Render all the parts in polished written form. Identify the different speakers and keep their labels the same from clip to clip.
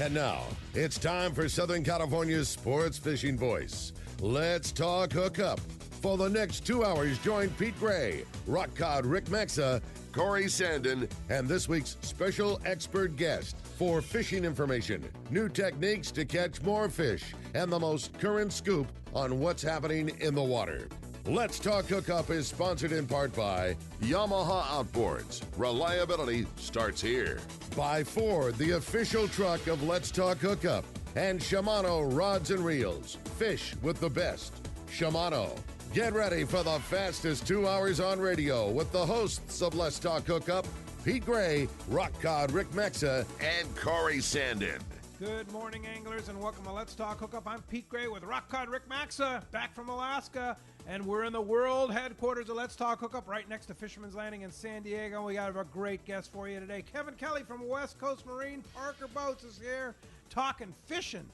Speaker 1: And now, it's time for Southern California's sports fishing voice. Let's talk hookup. For the next 2 hours, join Pete Gray, Rock Cod Rick Maxa, Corey Sandin, and this week's special expert guest for fishing information, new techniques to catch more fish, and the most current scoop on what's happening in the water. Let's Talk Hookup is sponsored in part by Yamaha Outboards. Reliability starts here. By Ford, the official truck of Let's Talk Hookup. And Shimano Rods and Reels. Fish with the best. Shimano. Get ready for the fastest 2 hours on radio with the hosts of Let's Talk Hookup, Pete Gray, Rock Cod Rick Maxa, and Corey Sandin.
Speaker 2: Good morning, anglers, and welcome to Let's Talk Hookup. I'm Pete Gray with Rock Cod Rick Maxa, back from Alaska, and we're in the world headquarters of Let's Talk Hookup, right next to Fisherman's Landing in San Diego. We got a great guest for you today. Kevin Kelly from West Coast Marine Parker Boats is here, talking fishing.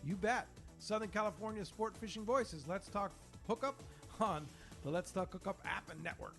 Speaker 2: You bet. Southern California Sport Fishing Voices. Let's Talk Hookup on the Let's Talk Hookup app and network.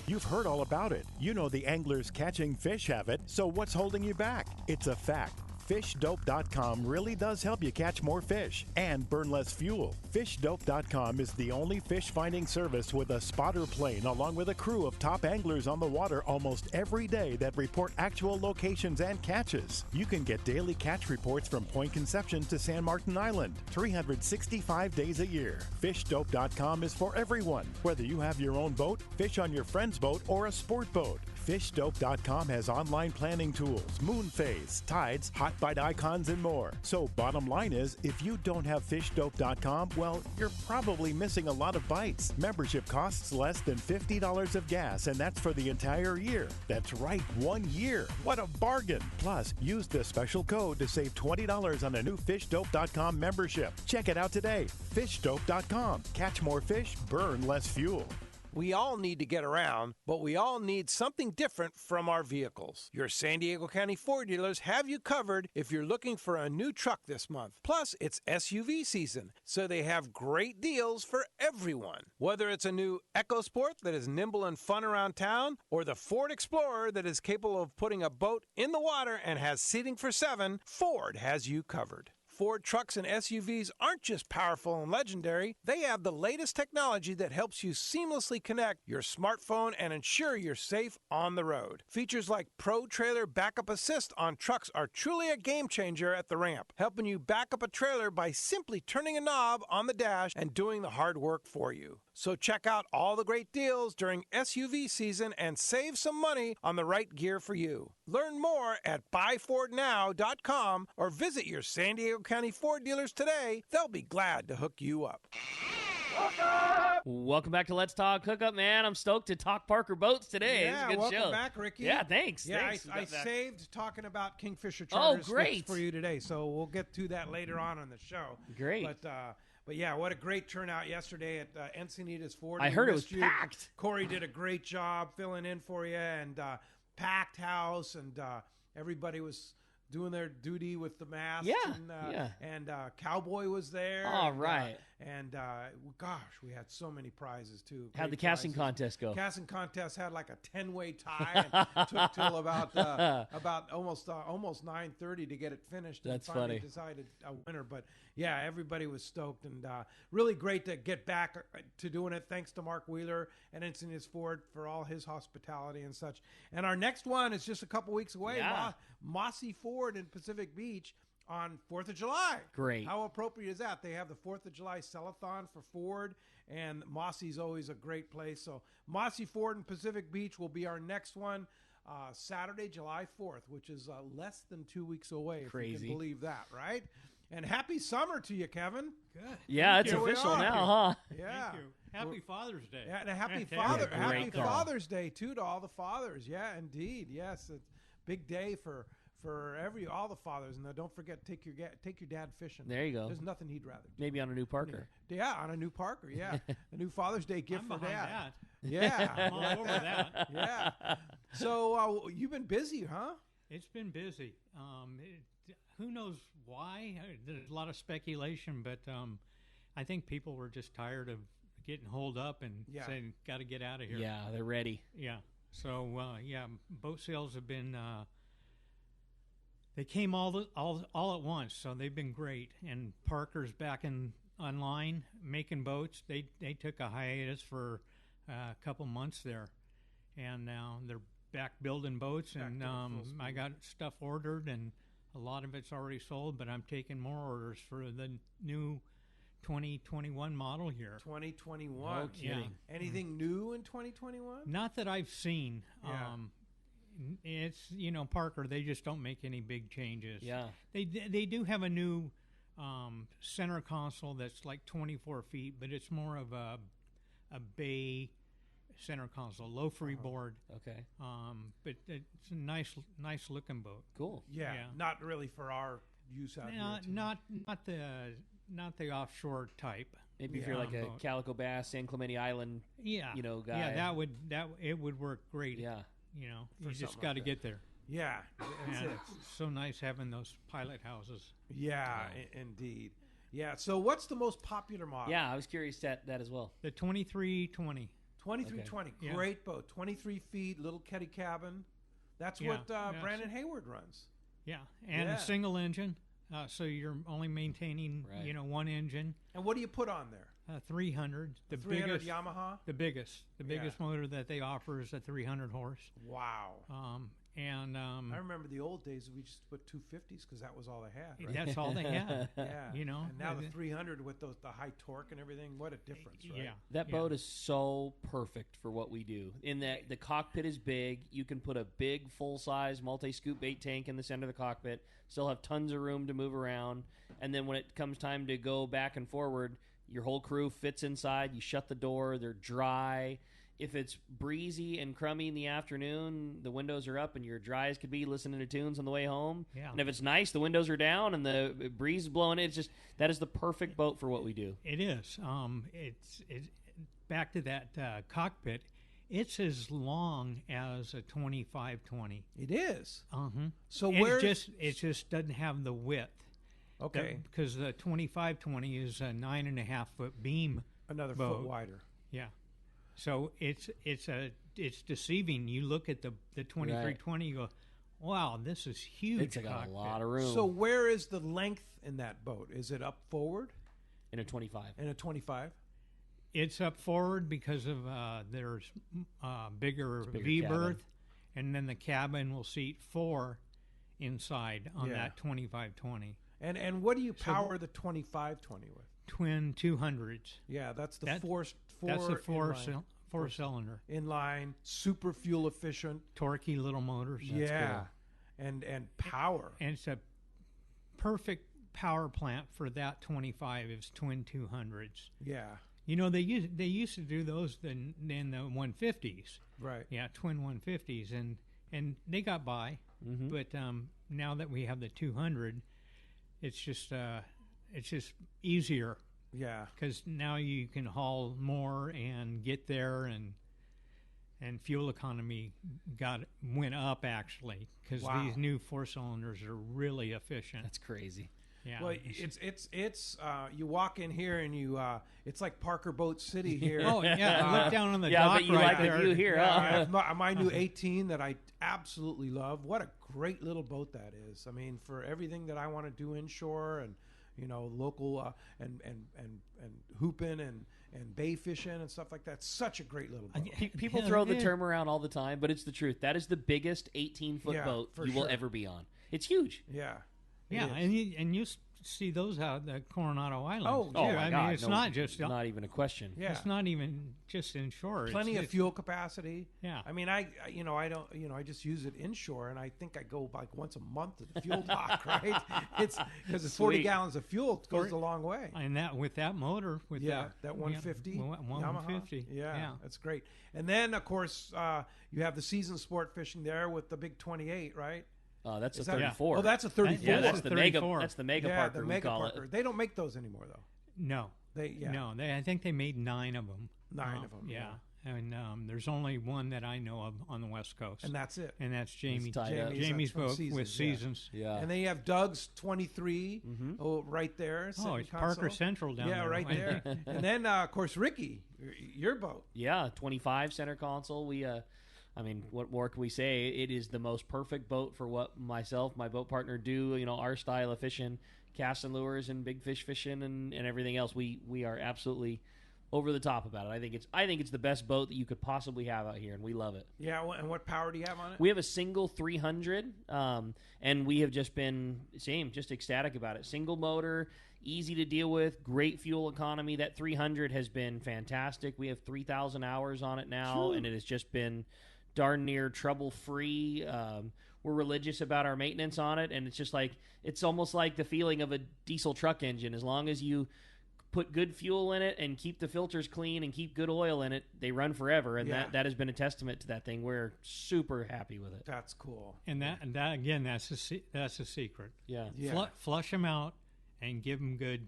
Speaker 3: You've heard all about it. You know the anglers catching fish have it, so what's holding you back? It's a fact. FishDope.com really does help you catch more fish and burn less fuel. FishDope.com is the only fish finding service with a spotter plane along with a crew of top anglers on the water almost every day that report actual locations and catches. You can get daily catch reports from Point Conception to San Martin Island, 365 days a year. FishDope.com is for everyone, whether you have your own boat, fish on your friend's boat, or a sport boat. FishDope.com has online planning tools, moon phase, tides, hot bite icons, and more. So bottom line is, if you don't have FishDope.com, well, you're probably missing a lot of bites. Membership costs less than $50 of gas, and that's for the entire year. That's right, 1 year. What a bargain. Plus, use the special code to save $20 on a new FishDope.com membership. Check it out today. FishDope.com. Catch more fish, burn less fuel.
Speaker 2: We all need to get around, but we all need something different from our vehicles. Your San Diego County Ford dealers have you covered if you're looking for a new truck this month. Plus, it's SUV season, so they have great deals for everyone. Whether it's a new EcoSport that is nimble and fun around town, or the Ford Explorer that is capable of putting a boat in the water and has seating for 7, Ford has you covered. Ford trucks and SUVs aren't just powerful and legendary. They have the latest technology that helps you seamlessly connect your smartphone and ensure you're safe on the road. Features like Pro Trailer Backup Assist on trucks are truly a game changer at the ramp, helping you back up a trailer by simply turning a knob on the dash and doing the hard work for you. So check out all the great deals during SUV season and save some money on the right gear for you. Learn more at buyfordnow.com or visit your San Diego County Ford dealers today. They'll be glad to hook you up.
Speaker 4: Welcome back to Let's Talk Hookup, man. I'm stoked to talk Parker Boats today.
Speaker 2: Yeah,
Speaker 4: it's a good show.
Speaker 2: welcome back, Ricky.
Speaker 4: Yeah, thanks.
Speaker 2: Yeah,
Speaker 4: thanks.
Speaker 2: I saved talking about Kingfisher Charters
Speaker 4: great.
Speaker 2: for you today, so we'll get to that later on the show.
Speaker 4: Great.
Speaker 2: But yeah, what a great turnout yesterday at Encinitas Ford.
Speaker 4: I heard it was packed.
Speaker 2: Corey did a great job filling in for you, and packed house, and everybody was doing their duty with the masks.
Speaker 4: Yeah,
Speaker 2: And Cowboy was there.
Speaker 4: All right.
Speaker 2: And gosh, we had so many prizes too.
Speaker 4: How'd the
Speaker 2: Great
Speaker 4: casting
Speaker 2: prizes.
Speaker 4: contest go?
Speaker 2: Casting contest had like a 10-way tie and took till about almost 9:30 to get it finished.
Speaker 4: That's
Speaker 2: and finally
Speaker 4: funny.
Speaker 2: Decided a winner, but yeah, everybody was stoked, and really great to get back to doing it. Thanks to Mark Wheeler and Encinitas Ford for all his hospitality and such. And our next one is just a couple weeks away.
Speaker 4: Yeah.
Speaker 2: Mossy Ford in Pacific Beach on 4th of July.
Speaker 4: Great.
Speaker 2: How appropriate is that? They have the 4th of July Sell-a-thon for Ford, and Mossy's always a great place. So Mossy Ford in Pacific Beach will be our next one, Saturday, July 4th, which is less than 2 weeks away.
Speaker 4: Crazy.
Speaker 2: If you can believe that, right? And happy summer to you, Kevin.
Speaker 5: Good.
Speaker 4: Yeah, it's
Speaker 2: Here we
Speaker 4: official
Speaker 2: are.
Speaker 4: now, huh?
Speaker 2: Yeah.
Speaker 5: Thank you. Happy Father's Day.
Speaker 2: Yeah, and a happy
Speaker 5: Fantastic.
Speaker 2: happy
Speaker 4: Great call.
Speaker 2: Father's Day too to all the fathers. Yeah, indeed. Yes, it's a big day for all the fathers. And don't forget, take your dad fishing.
Speaker 4: There you go.
Speaker 2: There's nothing he'd rather do.
Speaker 4: Maybe on a new Parker.
Speaker 2: Yeah, on a new Parker. Yeah, a new Father's Day gift
Speaker 5: I'm
Speaker 2: for
Speaker 5: behind
Speaker 2: dad.
Speaker 5: that.
Speaker 2: Yeah,
Speaker 5: I'm all over that.
Speaker 2: yeah. So you've been busy, huh?
Speaker 5: It's been busy. Who knows why? There's a lot of speculation, but I think people were just tired of getting holed up and saying, got to get out of here.
Speaker 4: Yeah, they're ready.
Speaker 5: Yeah. So yeah, boat sales have been. They came all at once, so they've been great. And Parker's back online making boats. They took a hiatus for a couple months there, and now they're back building boats. And I got stuff ordered, and a lot of it's already sold. But I'm taking more orders for the new 2021 model here.
Speaker 2: 2021.
Speaker 4: No kidding.
Speaker 5: Yeah.
Speaker 2: Anything new in 2021?
Speaker 5: Not that I've seen.
Speaker 2: Yeah.
Speaker 5: It's Parker. They just don't make any big changes.
Speaker 4: Yeah.
Speaker 5: They do have a new center console that's like 24 feet, but it's more of a bay center console, low freeboard.
Speaker 4: Okay.
Speaker 5: But it's a nice looking boat.
Speaker 4: Cool.
Speaker 2: Yeah,
Speaker 5: Yeah.
Speaker 2: not really for our use out here.
Speaker 5: Not the offshore type.
Speaker 4: Maybe if you're like a
Speaker 5: boat.
Speaker 4: Calico Bass, San Clemente Island,
Speaker 5: Yeah,
Speaker 4: guy.
Speaker 5: Yeah, it would work great.
Speaker 4: Yeah.
Speaker 5: You
Speaker 2: For
Speaker 5: just
Speaker 2: something
Speaker 5: got
Speaker 2: like
Speaker 5: to
Speaker 2: that.
Speaker 5: get there.
Speaker 2: Yeah, that's
Speaker 5: And
Speaker 2: it.
Speaker 5: it's so nice having those pilot houses.
Speaker 2: Yeah, indeed. Yeah. So, what's the most popular model?
Speaker 4: Yeah, I was curious that as well.
Speaker 5: The 2320.
Speaker 2: 2320.
Speaker 5: Yeah.
Speaker 2: Great boat. 23 feet, little Keddy cabin. That's
Speaker 5: Yeah,
Speaker 2: what
Speaker 5: yeah.
Speaker 2: Brandon Hayward runs.
Speaker 5: Yeah, and
Speaker 2: Yeah.
Speaker 5: a single engine, so you're only maintaining,
Speaker 4: Right.
Speaker 5: one engine.
Speaker 2: And what do you put on there?
Speaker 5: 300, the
Speaker 2: 300
Speaker 5: biggest,
Speaker 2: Yamaha.
Speaker 5: the biggest motor that they offer is a 300 horse.
Speaker 2: Wow.
Speaker 5: And
Speaker 2: I remember the old days we just put 250s because that was all they had. Right?
Speaker 5: that's all they had.
Speaker 2: Yeah. And now the
Speaker 5: they-
Speaker 2: 300 with the high torque and everything. What a difference, right?
Speaker 5: Yeah,
Speaker 4: That
Speaker 5: yeah.
Speaker 4: boat is so perfect for what we do. In that the cockpit is big, you can put a big full-size multi-scoop bait tank in the center of the cockpit, still have tons of room to move around, and then when it comes time to go back and forward, your whole crew fits inside, you shut the door, they're dry. If it's breezy and crummy in the afternoon, the windows are up and you're dry as could be listening to tunes on the way home.
Speaker 5: Yeah.
Speaker 4: And if it's nice, the windows are down and the breeze is blowing in. It's just, that is the perfect boat for what we do.
Speaker 5: It is. It's back to that cockpit. It's as long as a 2520.
Speaker 2: It is. So
Speaker 5: And
Speaker 2: where?
Speaker 5: it just doesn't have the width.
Speaker 2: Okay.
Speaker 5: Because the 2520 is a 9.5 foot beam.
Speaker 2: Another
Speaker 5: boat.
Speaker 2: foot wider.
Speaker 5: Yeah. So it's deceiving. You look at the 2320, you go, wow, this is huge.
Speaker 4: It's got a
Speaker 5: cockpit.
Speaker 4: lot of room.
Speaker 2: So where is the length in that boat? Is it up forward
Speaker 4: in a 25.
Speaker 2: in a 25?
Speaker 5: It's up forward because of there's bigger
Speaker 4: bigger
Speaker 5: V
Speaker 4: cabin.
Speaker 5: berth, and then the cabin will seat 4 inside on
Speaker 2: Yeah.
Speaker 5: that 2520.
Speaker 2: And what do you power the 2520 with?
Speaker 5: Twin 200s.
Speaker 2: Yeah, that's the
Speaker 5: That-
Speaker 2: four
Speaker 5: That's a
Speaker 2: inline.
Speaker 5: four cylinder,
Speaker 2: Inline, super fuel efficient.
Speaker 5: torquey little motors.
Speaker 2: Yeah, and power.
Speaker 5: And it's a perfect power plant for that 25 is twin 200s.
Speaker 2: Yeah,
Speaker 5: They used to do those in the 150s.
Speaker 2: right.
Speaker 5: Yeah, twin 150s, and they got by. But now that we have the 200, it's just easier
Speaker 2: Yeah,
Speaker 5: because now you can haul more and get there, and fuel economy went up actually because
Speaker 2: Wow.
Speaker 5: these new 4 cylinders are really efficient.
Speaker 4: That's crazy.
Speaker 5: Yeah,
Speaker 2: well, it's you walk in here and you it's like Parker Boat City here.
Speaker 5: oh yeah, look down on the
Speaker 4: Yeah, I
Speaker 5: dock
Speaker 4: bet you
Speaker 5: right
Speaker 4: like
Speaker 5: there.
Speaker 4: the view here,
Speaker 2: Yeah,
Speaker 4: huh?
Speaker 2: I have my new 18 that I absolutely love. What a great little boat that is. I mean, for everything that I want to do inshore and local and hooping and bay fishing and stuff like that. Such a great little boat.
Speaker 4: People
Speaker 5: Yeah,
Speaker 4: throw the
Speaker 5: yeah.
Speaker 4: term around all the time, but it's the truth. That is the biggest 18-foot
Speaker 2: Yeah,
Speaker 4: boat
Speaker 2: for
Speaker 4: you will
Speaker 2: sure.
Speaker 4: ever be on. It's huge.
Speaker 2: Yeah. it
Speaker 5: Yeah,
Speaker 2: is.
Speaker 5: and you see those out at the Coronado Islands.
Speaker 2: Oh,
Speaker 5: too.
Speaker 2: oh
Speaker 4: my
Speaker 5: I
Speaker 4: God,
Speaker 5: mean, it's
Speaker 4: no,
Speaker 5: not just
Speaker 4: not even a question.
Speaker 2: Yeah.
Speaker 5: it's not even just inshore.
Speaker 2: Plenty of
Speaker 5: it's,
Speaker 2: fuel capacity.
Speaker 5: Yeah.
Speaker 2: I mean, I don't, I just use it inshore, and I think I go like once a month to the fuel dock, right? It's because it's 40
Speaker 4: Sweet.
Speaker 2: gallons of fuel. It goes a long way.
Speaker 5: And that with that motor, with
Speaker 2: That 150.
Speaker 5: yeah,
Speaker 2: Yamaha.
Speaker 5: 150.
Speaker 2: Yeah, that's great. And then, of course, you have the season sport fishing there with the big 28, right?
Speaker 4: That's a
Speaker 2: Is that-
Speaker 4: 34.
Speaker 2: Oh, that's a 34.
Speaker 4: yeah,
Speaker 5: That's
Speaker 4: that's
Speaker 5: a
Speaker 4: the mega.
Speaker 5: 34.
Speaker 4: That's the mega
Speaker 2: yeah,
Speaker 4: Parker
Speaker 2: the
Speaker 4: we
Speaker 2: Mega
Speaker 4: call
Speaker 2: Parker.
Speaker 4: it.
Speaker 2: They don't make those anymore, though.
Speaker 5: No,
Speaker 2: No,
Speaker 5: I think they made 9 of them.
Speaker 2: 9 of them.
Speaker 5: Yeah, and there's only one that I know of on the West Coast,
Speaker 2: And that's it.
Speaker 5: and that's Jamie.
Speaker 4: tied up.
Speaker 5: Jamie's
Speaker 2: from
Speaker 5: boat
Speaker 2: Seasons,
Speaker 5: with
Speaker 2: yeah.
Speaker 5: Seasons.
Speaker 4: Yeah.
Speaker 2: And then you have Doug's 23 right there.
Speaker 5: Oh,
Speaker 2: sitting
Speaker 5: it's
Speaker 2: console.
Speaker 5: Parker Central down there.
Speaker 2: Yeah, right there. And then, of course, Ricky, your boat.
Speaker 4: Yeah, 25 center console. We I mean, what more can we say? It is the most perfect boat for what myself, my boat partner do, our style of fishing, cast and lures and big fish fishing and everything else. We are absolutely over the top about it. I think it's the best boat that you could possibly have out here, and we love it.
Speaker 2: Yeah, and what power do you have on it?
Speaker 4: We have a single 300, and we have just been just ecstatic about it. Single motor, easy to deal with, great fuel economy. That 300 has been fantastic. We have 3,000 hours on it now, and it has just been darn near trouble-free. We're religious about our maintenance on it, and it's almost like the feeling of a diesel truck engine. As long as you put good fuel in it and keep the filters clean and keep good oil in it, they run forever, and that has been a testament to that thing. We're super happy with it.
Speaker 2: That's cool.
Speaker 5: And that again, that's a secret.
Speaker 4: Yeah.
Speaker 5: Flush them out and give them good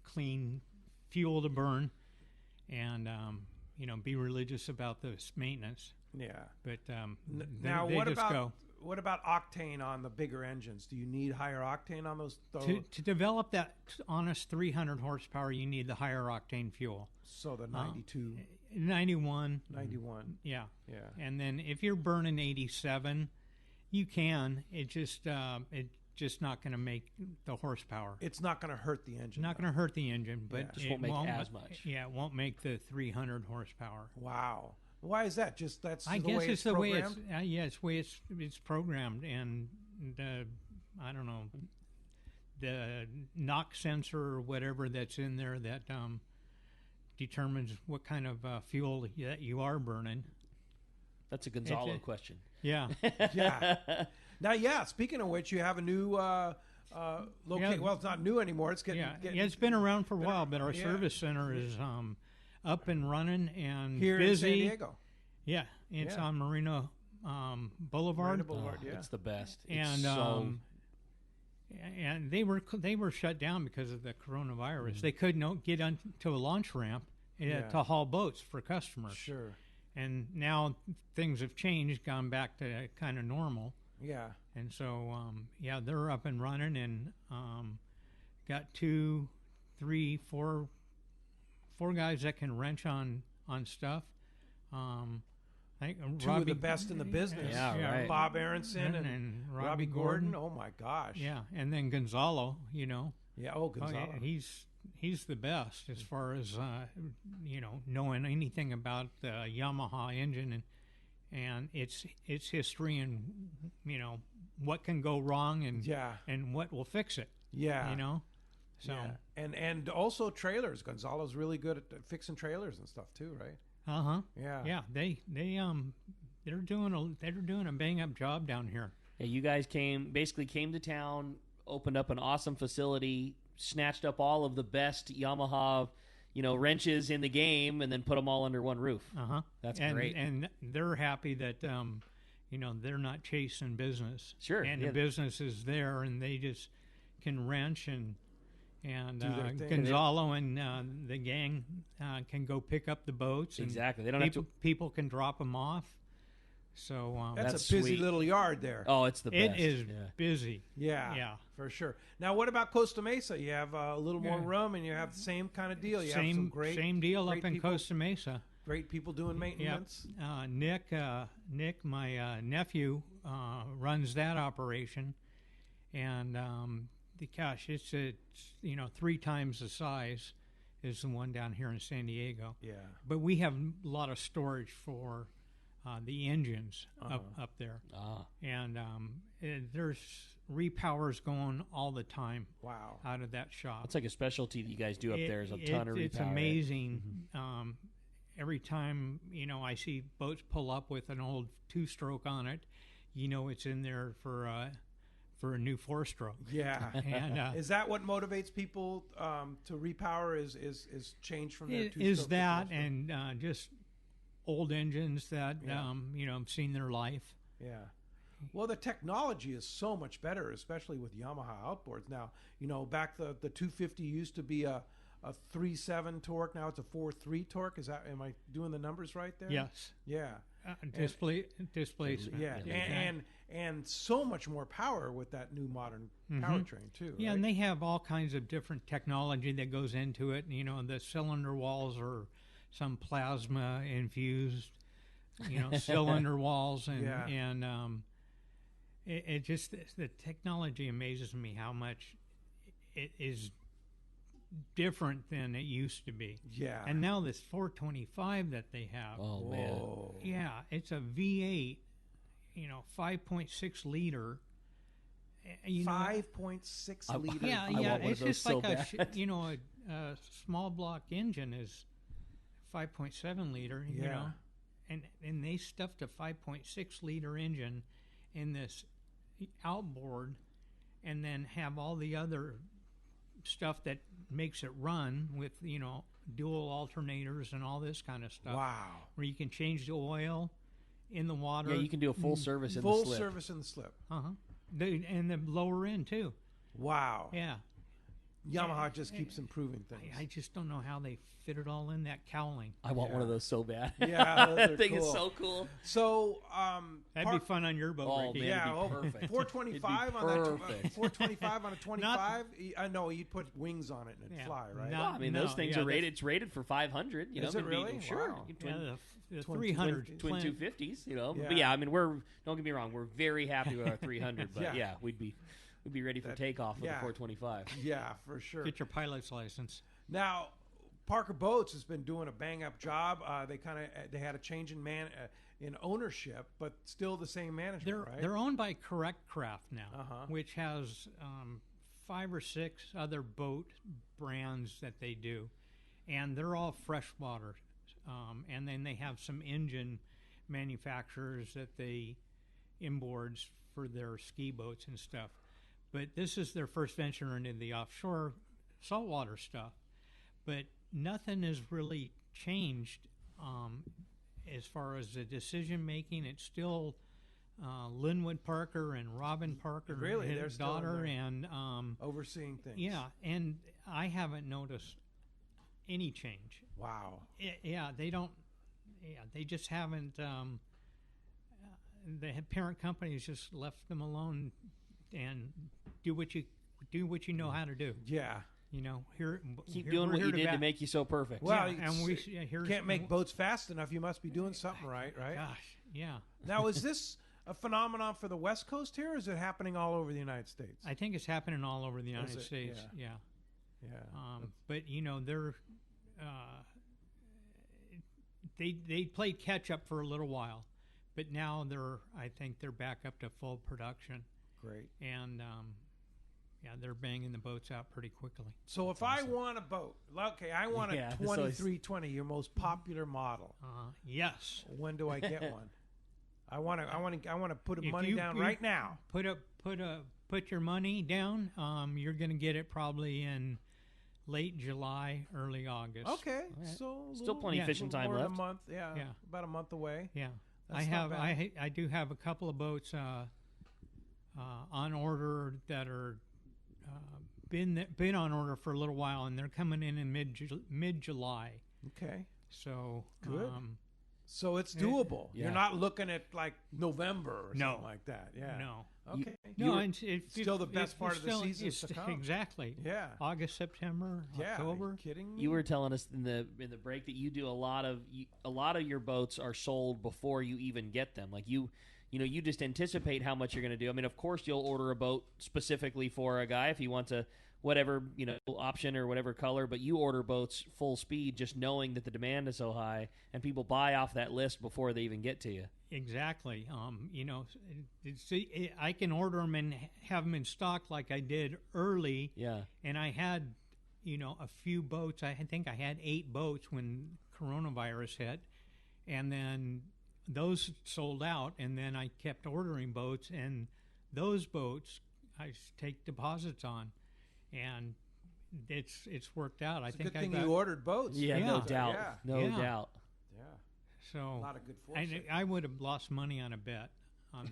Speaker 5: clean fuel to burn, and be religious about this maintenance.
Speaker 2: Yeah.
Speaker 5: But
Speaker 2: now,
Speaker 5: they just go.
Speaker 2: What about octane on the bigger engines? Do you need higher octane on those?
Speaker 5: To develop that honest 300 horsepower, you need the higher octane fuel.
Speaker 2: So the 92,
Speaker 5: 91,
Speaker 2: 91.
Speaker 5: Yeah.
Speaker 2: Yeah.
Speaker 5: And then if you're burning 87, you can. It's just not going to make the horsepower.
Speaker 2: It's not going to hurt the engine.
Speaker 5: Not going to hurt the engine, but
Speaker 4: it just won't make as much.
Speaker 5: Yeah, it won't make the 300 horsepower.
Speaker 2: Wow. Why is that? Just that's
Speaker 5: I
Speaker 2: the
Speaker 5: guess
Speaker 2: way
Speaker 5: it's
Speaker 2: it's
Speaker 5: the way
Speaker 2: programmed?
Speaker 5: it's the way it's programmed, and I don't know, the knock sensor or whatever that's in there that determines what kind of fuel that you are burning.
Speaker 4: That's a Gonzalo question.
Speaker 5: Yeah.
Speaker 2: Yeah. Now, speaking of which, you have a new location. Well, it's not new anymore. It's getting
Speaker 5: it's been around for a while, but our service center is up and running and
Speaker 2: here
Speaker 5: busy.
Speaker 2: in San Diego.
Speaker 5: Yeah, it's on Marina Boulevard.
Speaker 2: Marina Boulevard,
Speaker 4: It's the best.
Speaker 5: And and they were shut down because of the coronavirus. They couldn't get onto a launch ramp to haul boats for customers.
Speaker 2: Sure.
Speaker 5: And now things have changed, gone back to kind of normal.
Speaker 2: Yeah.
Speaker 5: And so they're up and running, and got 2, 3, 4 guys that can wrench on stuff. I think
Speaker 2: Two of the best in the business.
Speaker 4: Yeah, right.
Speaker 2: Bob Aronson and
Speaker 5: Robbie
Speaker 2: Gordon. Oh my gosh.
Speaker 5: Yeah, and then Gonzalo,
Speaker 2: Yeah. Oh, Gonzalo.
Speaker 5: He's the best as far as knowing anything about the Yamaha engine and its history and what can go wrong and what will fix it.
Speaker 2: Yeah.
Speaker 5: So
Speaker 2: and also trailers. Gonzalo's really good at fixing trailers and stuff too, right?
Speaker 5: Yeah. Yeah. They're doing a bang up job down here.
Speaker 4: Yeah, you guys came to town, opened up an awesome facility, snatched up all of the best Yamaha, wrenches in the game, and then put them all under one roof. That's great.
Speaker 5: And they're happy that they're not chasing business.
Speaker 4: Sure.
Speaker 5: And the business is there, and they just can wrench and Gonzalo and the gang can go pick up the boats. And
Speaker 4: exactly. They don't have to.
Speaker 5: People can drop them off. So
Speaker 2: that's a busy
Speaker 4: sweet.
Speaker 2: little yard there.
Speaker 4: Oh, it's the best.
Speaker 5: It is busy.
Speaker 2: Yeah, for sure. Now, what about Costa Mesa? You have a little more room, and you have the same kind of deal. You have some
Speaker 5: same deal
Speaker 2: great
Speaker 5: up in
Speaker 2: people,
Speaker 5: Costa Mesa.
Speaker 2: Great people doing maintenance.
Speaker 5: Yeah. Nick, my nephew, runs that operation, and it's 3 times the size is the one down here in San Diego.
Speaker 2: Yeah.
Speaker 5: But we have a lot of storage for the engines up there. And there's repowers going all the time.
Speaker 2: Wow.
Speaker 5: Out of that shop.
Speaker 4: It's like a specialty that you guys do up there. Is a ton of repower.
Speaker 5: It's amazing. Every time I see boats pull up with an old 2-stroke on it, it's in there for a new 4-stroke.
Speaker 2: Yeah.
Speaker 5: And
Speaker 2: is that what motivates people to repower? Is change from their 2-stroke?
Speaker 5: Is that and just old engines that have seen their life.
Speaker 2: Yeah. Well, the technology is so much better, especially with Yamaha outboards now. Back the 250 used to be a 3.7 torque. Now it's a 4.3 torque. Am I doing the numbers right there?
Speaker 5: Yes.
Speaker 2: Yeah.
Speaker 5: Displacement.
Speaker 2: Yeah. And so much more power with that new modern powertrain too.
Speaker 5: Yeah,
Speaker 2: right?
Speaker 5: and they have all kinds of different technology that goes into it. The cylinder walls are some plasma infused cylinder walls and
Speaker 2: Yeah.
Speaker 5: it just the technology amazes me how much it is different than it used to be.
Speaker 2: Yeah.
Speaker 5: And now this 425 that they have.
Speaker 4: Oh man.
Speaker 2: Whoa.
Speaker 5: Yeah, it's a V8, 5.6 liter.
Speaker 2: 5.6 liters.
Speaker 5: Yeah,
Speaker 4: I
Speaker 5: yeah.
Speaker 4: want one of
Speaker 5: It's
Speaker 4: those
Speaker 5: just
Speaker 4: so
Speaker 5: like
Speaker 4: bad.
Speaker 5: a small block engine is 5.7 liter.
Speaker 2: Yeah.
Speaker 5: And they stuffed a 5.6 liter engine in this outboard, and then have all the other stuff that makes it run with dual alternators and all this kind of stuff.
Speaker 2: Wow.
Speaker 5: Where you can change the oil in the water.
Speaker 4: Yeah, you can do a full service in
Speaker 2: Full
Speaker 4: the slip.
Speaker 2: service in the slip.
Speaker 5: And the lower end too.
Speaker 2: Wow.
Speaker 5: Yeah.
Speaker 2: Yamaha just keeps improving things.
Speaker 5: I just don't know how they fit it all in that cowling.
Speaker 4: I want one of those so bad.
Speaker 2: Yeah, those
Speaker 4: that
Speaker 2: are
Speaker 4: thing is
Speaker 2: cool.
Speaker 4: so cool.
Speaker 2: So,
Speaker 5: That'd be fun on your boat,
Speaker 4: Oh,
Speaker 5: Ricky.
Speaker 4: man.
Speaker 2: yeah,
Speaker 4: it'd be perfect.
Speaker 2: 425
Speaker 4: It'd be
Speaker 2: on that.
Speaker 4: perfect.
Speaker 2: 425 on a 25. I know you'd put wings on it and it'd
Speaker 5: Yeah.
Speaker 2: fly, right?
Speaker 5: No.
Speaker 4: Well, I mean, those things
Speaker 5: yeah,
Speaker 4: are rated. It's rated for 500.
Speaker 2: Is it really?
Speaker 4: Sure.
Speaker 2: Wow.
Speaker 4: You
Speaker 5: Yeah,
Speaker 4: twin,
Speaker 5: the
Speaker 2: Twin
Speaker 5: 300
Speaker 4: twin
Speaker 5: plan-
Speaker 4: 250s.
Speaker 2: Yeah.
Speaker 4: But yeah, I mean, don't get me wrong. We're very happy with our 300. But
Speaker 2: Yeah.
Speaker 4: yeah, we'd be ready for takeoff with
Speaker 2: yeah.
Speaker 4: the 425.
Speaker 2: Yeah, for sure.
Speaker 5: Get your pilot's license.
Speaker 2: Now, Parker Boats has been doing a bang up job. They had a change in ownership, but still the same management, right?
Speaker 5: They're owned by Correct Craft now,
Speaker 2: Uh-huh.
Speaker 5: which has 5 or 6 other boat brands that they do, and they're all freshwater. And then they have some engine manufacturers that they inboards for their ski boats and stuff. But this is their first venture into the offshore saltwater stuff. But nothing has really changed as far as the decision making. It's still Linwood Parker and Robin Parker,
Speaker 2: Really?
Speaker 5: his
Speaker 2: They're still in
Speaker 5: daughter,
Speaker 2: there.
Speaker 5: and
Speaker 2: Overseeing things.
Speaker 5: yeah, and I haven't noticed any change.
Speaker 2: Wow.
Speaker 5: Yeah, they don't. Yeah, they just haven't. The parent company's just left them alone and do what you know how to do.
Speaker 2: Yeah.
Speaker 4: Keep
Speaker 5: here-
Speaker 4: doing
Speaker 5: we're
Speaker 4: what
Speaker 5: here
Speaker 4: you did to
Speaker 5: back-
Speaker 4: make you so perfect.
Speaker 2: Well,
Speaker 5: Yeah, and here's
Speaker 2: can't make boats fast enough. You must be doing something right?
Speaker 5: Gosh, yeah.
Speaker 2: Now, is this a phenomenon for the West Coast here, or is it happening all over the United States?
Speaker 5: I think it's happening all over the United
Speaker 2: it?
Speaker 5: States.
Speaker 2: Yeah.
Speaker 5: Yeah.
Speaker 2: Yeah.
Speaker 5: But they're they played catch up for a little while, but now I think they're back up to full production,
Speaker 2: Great.
Speaker 5: and they're banging the boats out pretty quickly.
Speaker 2: So if I want a boat, okay, I want
Speaker 4: Yeah,
Speaker 2: a
Speaker 4: that's always-
Speaker 2: 2320, your most popular model.
Speaker 5: Yes.
Speaker 2: When do I get one? I want to put
Speaker 5: If
Speaker 2: money
Speaker 5: you-
Speaker 2: down
Speaker 5: you
Speaker 2: right now.
Speaker 5: Put your money down. You're going to get it probably in late July, early August.
Speaker 2: Okay,
Speaker 4: right.
Speaker 2: so
Speaker 4: Still plenty of fishing time
Speaker 2: more than
Speaker 4: left.
Speaker 2: a month. Yeah,
Speaker 5: Yeah.
Speaker 2: about a month away.
Speaker 5: Yeah.
Speaker 2: That's not bad.
Speaker 5: I do have a couple of boats on order that are been on order for a little while, and they're coming in mid July.
Speaker 2: Okay,
Speaker 5: So
Speaker 2: Good. So it's doable.
Speaker 4: Yeah.
Speaker 2: You're not looking at like November or
Speaker 5: No.
Speaker 2: something like that. Yeah.
Speaker 5: no,
Speaker 2: Okay.
Speaker 5: no, and it's
Speaker 2: still the best part of the
Speaker 5: still-
Speaker 2: season
Speaker 5: it's
Speaker 2: to come.
Speaker 5: Exactly.
Speaker 2: Yeah.
Speaker 5: August, September,
Speaker 2: Yeah.
Speaker 5: October.
Speaker 2: Are you kidding me?
Speaker 4: You were telling us in the break that you do a lot of your boats are sold before you even get them. Like you just anticipate how much you're going to do. I mean, of course, you'll order a boat specifically for a guy if he wants a whatever option or whatever color, but you order boats full speed, just knowing that the demand is so high, and people buy off that list before they even get to you.
Speaker 5: Exactly. I can order them and have them in stock like I did early.
Speaker 4: Yeah.
Speaker 5: And I had, a few boats. I think I had 8 boats when coronavirus hit, and then those sold out. And then I kept ordering boats, and those boats I take deposits on, and it's worked out.
Speaker 2: It's
Speaker 5: I think
Speaker 2: a good
Speaker 5: I
Speaker 2: thing
Speaker 5: got,
Speaker 2: you ordered boats.
Speaker 4: Yeah, no
Speaker 5: Yeah.
Speaker 4: doubt.
Speaker 2: Yeah.
Speaker 4: No
Speaker 5: Yeah.
Speaker 4: doubt.
Speaker 2: Yeah.
Speaker 5: so.
Speaker 2: A lot of good foresight.
Speaker 5: I would have lost money on a bet on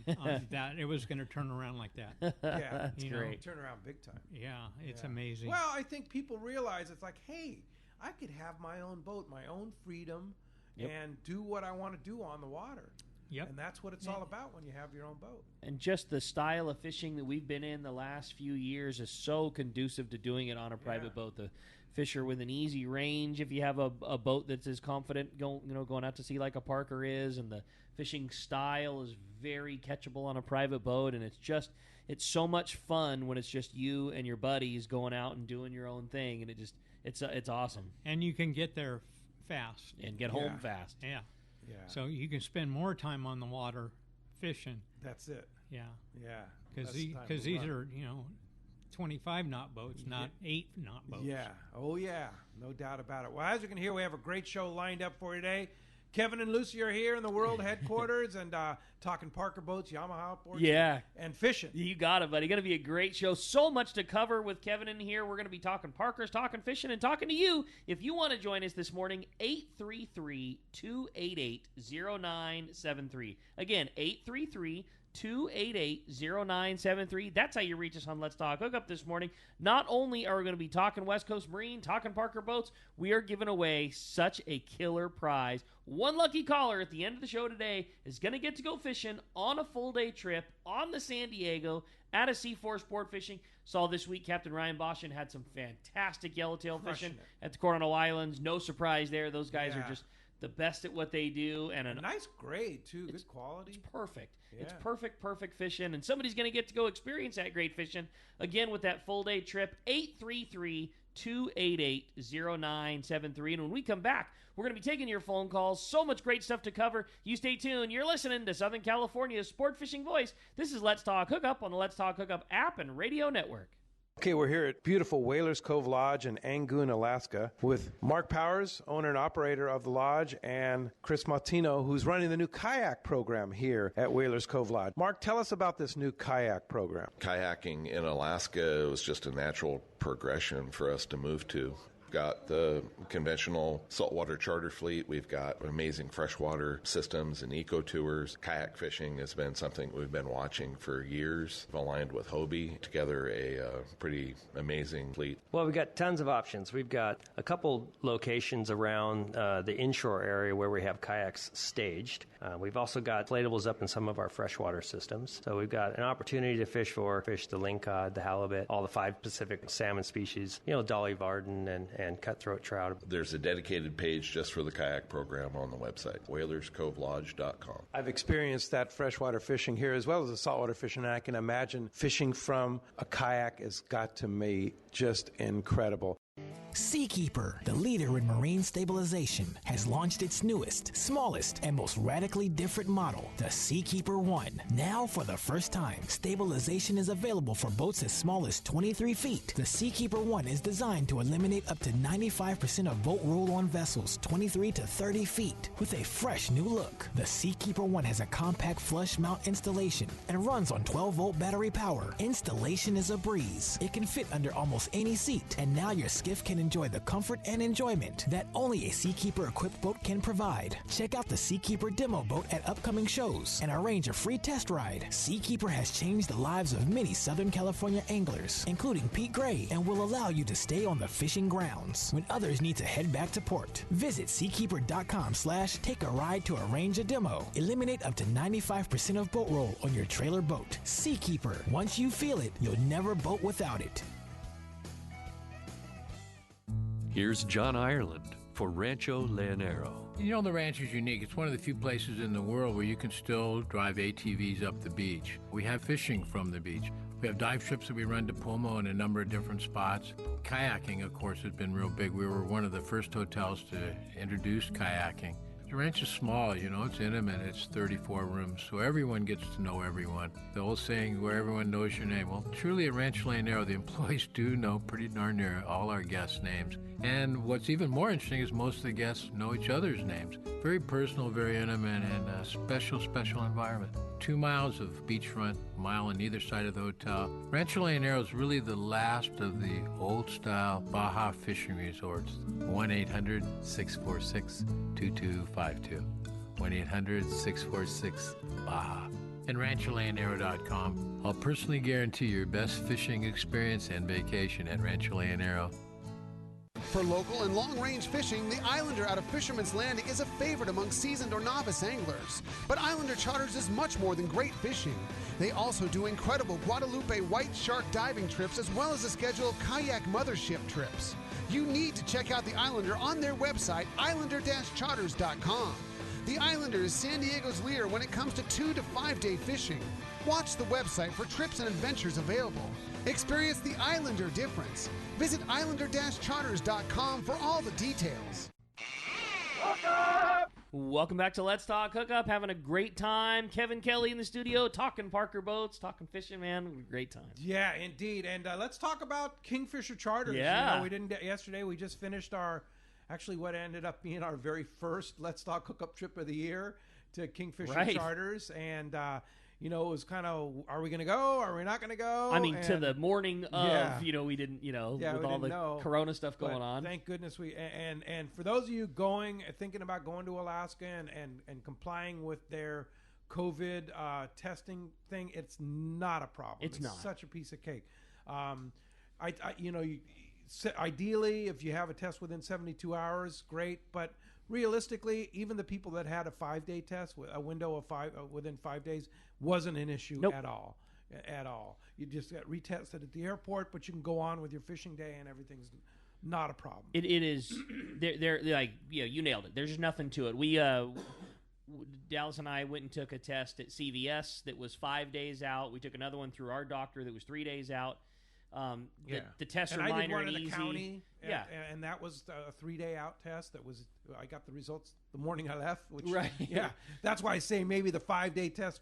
Speaker 5: that it was going to turn around like that.
Speaker 2: Yeah.
Speaker 4: That's
Speaker 5: You know.
Speaker 4: great.
Speaker 2: Turn around big time.
Speaker 5: Yeah, it's
Speaker 2: Yeah.
Speaker 5: amazing.
Speaker 2: Well, I think people realize it's like, hey, I could have my own boat, my own freedom,
Speaker 4: Yep.
Speaker 2: and do what I want to do on the water.
Speaker 5: Yep.
Speaker 2: And that's what it's all about when you have your own boat.
Speaker 4: And just the style of fishing that we've been in the last few years is so conducive to doing it on a private
Speaker 2: Yeah.
Speaker 4: boat. The fish her with an easy range if you have a boat that's as confident going out to sea like a Parker is, and the fishing style is very catchable on a private boat, and it's so much fun when it's just you and your buddies going out and doing your own thing, and it's awesome.
Speaker 5: And you can get there fast.
Speaker 4: And get home fast.
Speaker 5: Yeah. So you can spend more time on the water fishing.
Speaker 6: That's it.
Speaker 5: Yeah.
Speaker 6: Yeah.
Speaker 5: Because these are, 25 knot boats, not 8 knot boats.
Speaker 6: Yeah. Oh, yeah. No doubt about it. Well, as you can hear, we have a great show lined up for you today. Kevin and Lucy are here in the world headquarters and talking Parker boats, Yamaha boards, and fishing.
Speaker 4: You got it, buddy. Going to be a great show. So much to cover with Kevin in here. We're going to be talking Parkers, talking fishing, and talking to you. If you want to join us this morning, 833-288-0973. Again, 833-288-0973. That's how you reach us on Let's Talk Hookup this morning. Not only are we going to be talking West Coast Marine, talking Parker boats, we are giving away such a killer prize. One lucky caller at the end of the show today is going to get to go fishing on a full-day trip on the San Diego at a C4 Sport Fishing. Saw this week Captain Ryan Boschen had some fantastic yellowtail fishing at the Coronado Islands. No surprise there. Those guys are just the best at what they do. And a
Speaker 6: nice grade, too. Good quality.
Speaker 4: It's perfect. Yeah. It's perfect fishing. And somebody's going to get to go experience that great fishing. Again, with that full-day trip, 833-288-0973. And when we come back, we're going to be taking your phone calls. So much great stuff to cover. You stay tuned. You're listening to Southern California's sport fishing voice. This is Let's Talk Hookup on the Let's Talk Hookup app and radio network.
Speaker 6: Okay, we're here at beautiful Whalers Cove Lodge in Angoon, Alaska, with Mark Powers, owner and operator of the lodge, and Chris Martino, who's running the new kayak program here at Whalers Cove Lodge. Mark, tell us about this new kayak program.
Speaker 7: Kayaking in Alaska was just a natural progression for us to move to. Got the conventional saltwater charter fleet. We've got amazing freshwater systems and eco tours. Kayak fishing has been something we've been watching for years. We've aligned with Hobie together a pretty amazing fleet.
Speaker 8: Well, we've got tons of options. We've got a couple locations around the inshore area where we have kayaks staged. We've also got inflatables up in some of our freshwater systems. So we've got an opportunity to fish the lingcod, the halibut, all the 5 Pacific salmon species, Dolly Varden and cutthroat trout.
Speaker 7: There's a dedicated page just for the kayak program on the website, whalerscovelodge.com.
Speaker 6: I've experienced that freshwater fishing here as well as the saltwater fishing, and I can imagine fishing from a kayak has got to be just incredible.
Speaker 9: Seakeeper, the leader in marine stabilization, has launched its newest, smallest, and most radically different model, the Seakeeper 1. Now, for the first time, stabilization is available for boats as small as 23 feet. The Seakeeper 1 is designed to eliminate up to 95% of boat roll-on vessels 23 to 30 feet with a fresh new look. The Seakeeper 1 has a compact flush mount installation and runs on 12-volt battery power. Installation is a breeze. It can fit under almost any seat, and now your skiff can enjoy the comfort and enjoyment that only a Seakeeper-equipped boat can provide. Check out the Seakeeper demo boat at upcoming shows and arrange a free test ride. Seakeeper has changed the lives of many Southern California anglers, including Pete Gray, and will allow you to stay on the fishing grounds when others need to head back to port. Visit seakeeper.com/take-a-ride to arrange a demo. Eliminate up to 95% of boat roll on your trailer boat. Seakeeper. Once you feel it, you'll never boat without it.
Speaker 10: Here's John Ireland for Rancho Leonero.
Speaker 11: The ranch is unique. It's one of the few places in the world where you can still drive ATVs up the beach. We have fishing from the beach. We have dive trips that we run to Pomo in a number of different spots. Kayaking, of course, has been real big. We were one of the first hotels to introduce kayaking. The ranch is small, it's intimate. It's 34 rooms, so everyone gets to know everyone. The old saying, where everyone knows your name. Well, truly at Rancho Leonero, the employees do know pretty darn near all our guests' names. And what's even more interesting is most of the guests know each other's names. Very personal, very intimate, and a special, special environment. 2 miles of beachfront, a mile on either side of the hotel. Rancho Leonero is really the last of the old-style Baja fishing resorts. 1-800-646-2252. 1-800-646-BAJA. And RanchoLeonero.com. I'll personally guarantee your best fishing experience and vacation at Rancho Leonero.
Speaker 12: For local and long-range fishing, the Islander out of Fisherman's Landing is a favorite among seasoned or novice anglers. But Islander Charters is much more than great fishing. They also do incredible Guadalupe white shark diving trips as well as a schedule of kayak mothership trips. You need to check out the Islander on their website, islander-charters.com. The Islander is San Diego's leader when it comes to 2 to 5 day fishing. Watch the website for trips and adventures available. Experience the Islander difference. Visit islander-charters.com for all the details.
Speaker 4: Welcome back to Let's Talk Hookup. Having a great time. Kevin Kelly in the studio talking Parker boats, talking fishing, man. Great time.
Speaker 6: Yeah, indeed. And let's talk about Kingfisher Charters.
Speaker 4: Yeah.
Speaker 6: You know, we didn't yesterday. We just finished what ended up being our very first Let's Talk Hookup trip of the year to Kingfisher Charters. And, it was kind of, are we going to go? Are we not going to go?
Speaker 4: I mean, to the morning of, we didn't, with all the Corona stuff going on.
Speaker 6: Thank goodness and for those of you thinking about going to Alaska and complying with their COVID testing thing, it's not a problem.
Speaker 4: It's not.
Speaker 6: Such a piece of cake. Ideally, if you have a test within 72 hours, great. But realistically, even the people that had a 5-day test, a window of within 5 days, wasn't an issue at all. At all. You just got retested at the airport, but you can go on with your fishing day, and everything's not a problem.
Speaker 4: It is. They're like, you nailed it. There's just nothing to it. We Dallas and I went and took a test at CVS that was 5 days out. We took another one through our doctor that was 3 days out. The tests are minor and easy.
Speaker 6: The county,
Speaker 4: yeah,
Speaker 6: and that was a 3-day out test. I got the results the morning I left. Which,
Speaker 4: right.
Speaker 6: Yeah, that's why I say maybe the 5-day test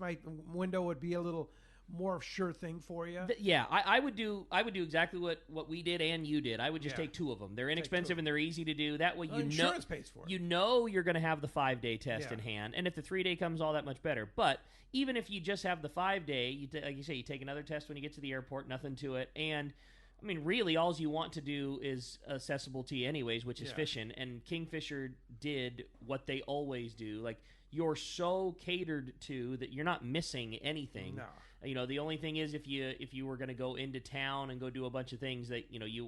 Speaker 6: window would be a little more sure thing for you.
Speaker 4: I would do exactly what we did and you did. I would just take 2 of them. They're inexpensive and they're easy to do. That way
Speaker 6: insurance pays for it.
Speaker 4: You know you're going to have the 5-day test in hand, and if the 3-day comes, all that much better. But even if you just have the 5-day, like you say, you take another test when you get to the airport, nothing to it. And, I mean, really, all you want to do is accessible to you anyways, which is fishing. And Kingfisher did what they always do. Like, you're so catered to that you're not missing anything. No. The only thing is if you were going to go into town and go do a bunch of things that,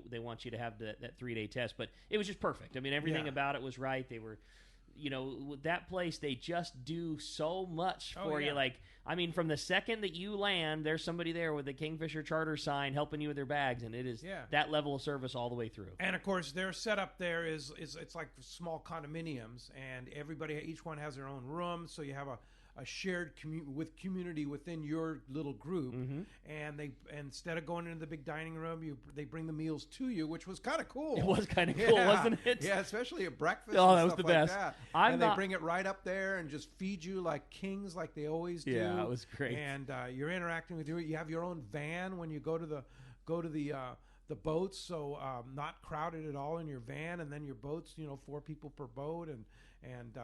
Speaker 4: they want you to have that 3-day test. But it was just perfect. I mean, everything about it was right. They were... with that place, they just do so much for you. Like, I mean, from the second that you land, there's somebody there with the Kingfisher Charter sign helping you with their bags, and it is that level of service all the way through.
Speaker 6: And of course, their setup there is it's like small condominiums, and each one has their own room, so you have a shared community within your little group, and they instead of going into the big dining room, they bring the meals to you, which was kind of cool.
Speaker 4: It was kind of cool, wasn't it?
Speaker 6: Yeah, especially at breakfast.
Speaker 4: Oh,
Speaker 6: and
Speaker 4: that was
Speaker 6: stuff
Speaker 4: the best.
Speaker 6: Like that. They bring it right up there and just feed you like kings, like they always do.
Speaker 4: Yeah, it was great.
Speaker 6: And you're interacting with you. You have your own van when you go to the boats, so not crowded at all in your van, and then your boats, 4 people per boat, and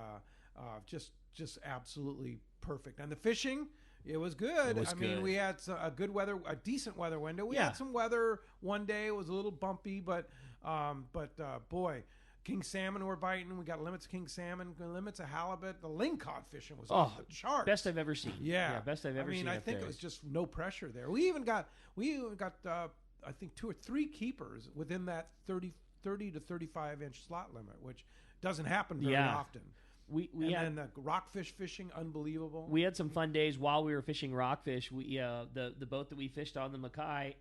Speaker 6: just absolutely perfect. And the fishing, it was good. I mean, we had a decent weather window. We had some weather one day. It was a little bumpy, but boy, king salmon were biting. We got limits of king salmon, limits of halibut. The lingcod fishing was off the charts.
Speaker 4: Best I've ever seen.
Speaker 6: Yeah,
Speaker 4: best I've ever seen.
Speaker 6: I think it was just no pressure there. We even got I think 2 or 3 keepers within that 30 to 35 inch slot limit, which doesn't happen very often. And the rockfish fishing, unbelievable.
Speaker 4: We had some fun days while we were fishing rockfish. The boat that we fished on, the Mackay,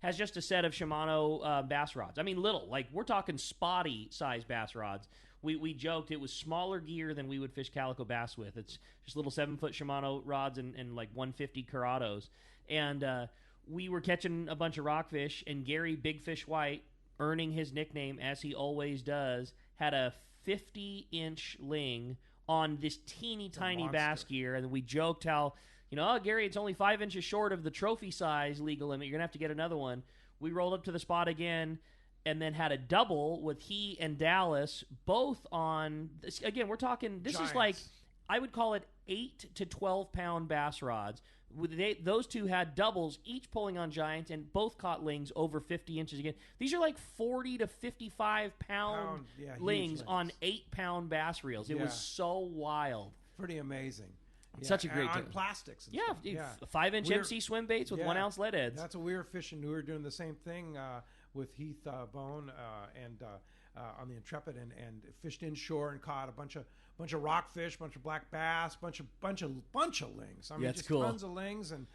Speaker 4: has just a set of Shimano bass rods. I mean, little, like we're talking spotty size bass rods. We joked it was smaller gear than we would fish calico bass with. It's just little 7-foot Shimano rods and like 150 Curados. And we were catching a bunch of rockfish, and Gary Big Fish White, earning his nickname as he always does, had a 50-inch ling on this teeny tiny bass gear, and we joked how, Gary, it's only 5 inches short of the trophy size legal limit. You're gonna have to get another one. We rolled up to the spot again, and then had a double with he and Dallas both on. Again, we're talking. This Giants. Is like, I would call it 8 to 12 pound bass rods. Those two had doubles, each pulling on giants, and both caught lings over 50 inches again. These are like 40 to 55 pound lings on 8-pound bass reels. It was so wild.
Speaker 6: Pretty amazing.
Speaker 4: Such a great
Speaker 6: on
Speaker 4: time.
Speaker 6: Plastics.
Speaker 4: And stuff. 5-inch MC swim baits with 1-ounce lead heads.
Speaker 6: That's what we were fishing. We were doing the same thing with Heath Bone, and
Speaker 13: on the Intrepid and fished inshore and caught a bunch of rockfish, bunch of black bass, bunch of lings. I mean,
Speaker 4: that's
Speaker 13: just
Speaker 4: cool.
Speaker 13: tons of lings, and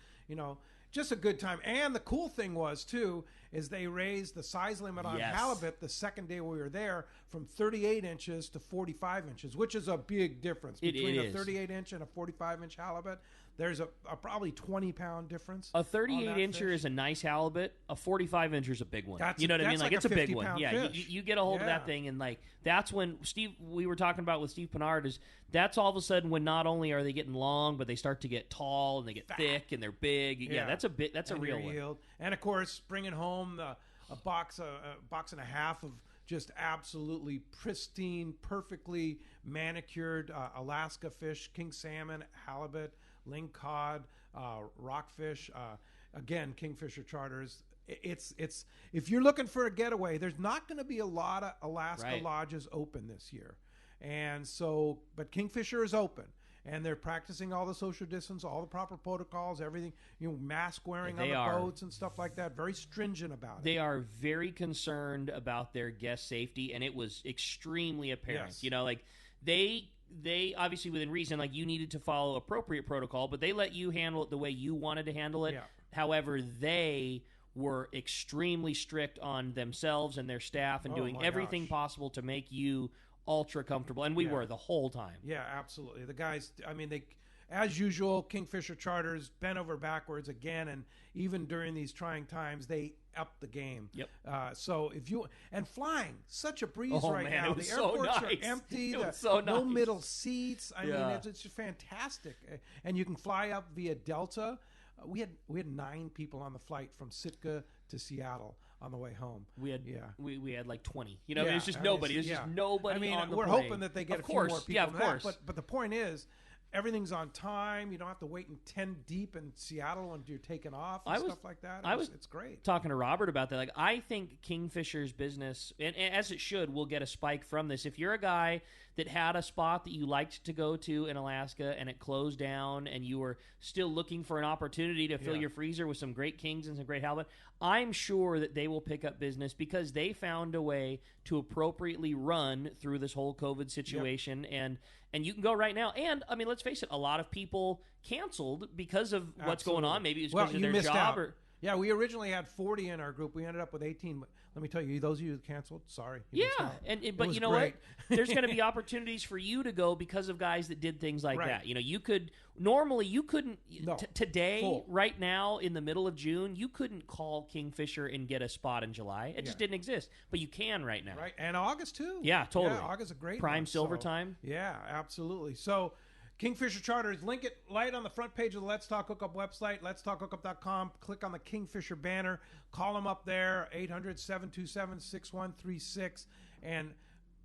Speaker 13: just a good time. And the cool thing was too is they raised the size limit on halibut the second day we were there from 38 inches to 45 inches, which is a big difference between a 38 inch and a 45 inch halibut. There's a probably 20-pound difference.
Speaker 4: A 38-incher is a nice halibut. A 45-incher is a big one.
Speaker 13: That's
Speaker 4: you know what I mean?
Speaker 13: like
Speaker 4: it's a big one. Yeah,
Speaker 13: fish.
Speaker 4: you get a hold of that thing, and that's when we were talking about with Steve Pinard, is that's all of a sudden when not only are they getting long, but they start to get tall and they get thick and they're big. Yeah, that's a real one.
Speaker 13: Yield. And of course, bringing home a box and a half of just absolutely pristine, perfectly manicured Alaska fish, king salmon, halibut, ling cod, rockfish. Again, Kingfisher Charters. It's if you're looking for a getaway, there's not going to be a lot of Alaska lodges open this year, and so but Kingfisher is open. And they're practicing all the social distance, all the proper protocols, everything, mask wearing on the boats and stuff like that. Very stringent about it.
Speaker 4: They are very concerned about their guest safety, and it was extremely apparent.
Speaker 13: Yes.
Speaker 4: They obviously within reason, you needed to follow appropriate protocol, but they let you handle it the way you wanted to handle it.
Speaker 13: Yeah.
Speaker 4: However, they were extremely strict on themselves and their staff and doing everything possible to make you ultra comfortable, and we were the whole time.
Speaker 13: Yeah, absolutely. The guys, they, as usual, Kingfisher Charters bent over backwards again, and even during these trying times, they upped the game.
Speaker 4: Yep.
Speaker 13: So if you and flying, such a breeze right now.
Speaker 4: It was
Speaker 13: the airports
Speaker 4: so nice.
Speaker 13: are empty.
Speaker 4: It was so
Speaker 13: no
Speaker 4: nice.
Speaker 13: middle seats. I mean, it's just fantastic. And you can fly up via Delta. We had 9 people on the flight from Sitka to Seattle on the way home.
Speaker 4: We had we had like 20. It was just nobody. It was just nobody on the
Speaker 13: we're
Speaker 4: plane.
Speaker 13: hoping that they get
Speaker 4: of
Speaker 13: a few
Speaker 4: course.
Speaker 13: more people.
Speaker 4: Yeah, of course.
Speaker 13: But the point is, everything's on time. You don't have to wait in 10 deep in Seattle and you're taking off and stuff like that. It's great.
Speaker 4: Talking to Robert about that. I think Kingfisher's business, and as it should, will get a spike from this. If you're a guy that had a spot that you liked to go to in Alaska and it closed down and you were still looking for an opportunity to fill your freezer with some great kings and some great halibut, I'm sure that they will pick up business because they found a way to appropriately run through this whole COVID situation. And you can go right now. And, let's face it, a lot of people canceled because of what's going on. Maybe it was because of their job.
Speaker 13: Yeah, we originally had 40 in our group. We ended up with 18. But let me tell you, those of you who canceled, sorry.
Speaker 4: But you know what? There's going to be opportunities for you to go because of guys that did things like that. You couldn't today, right now, in the middle of June, you couldn't call Kingfisher and get a spot in July. It just didn't exist. But you can right now.
Speaker 13: Right, and August too.
Speaker 4: Yeah, totally.
Speaker 13: Yeah, August is a great
Speaker 4: prime
Speaker 13: one,
Speaker 4: silver time.
Speaker 13: Yeah, absolutely. So Kingfisher Charters, link it right on the front page of the Let's Talk Hookup website, letstalkhookup.com. Click on the Kingfisher banner. Call them up there, 800-727-6136, and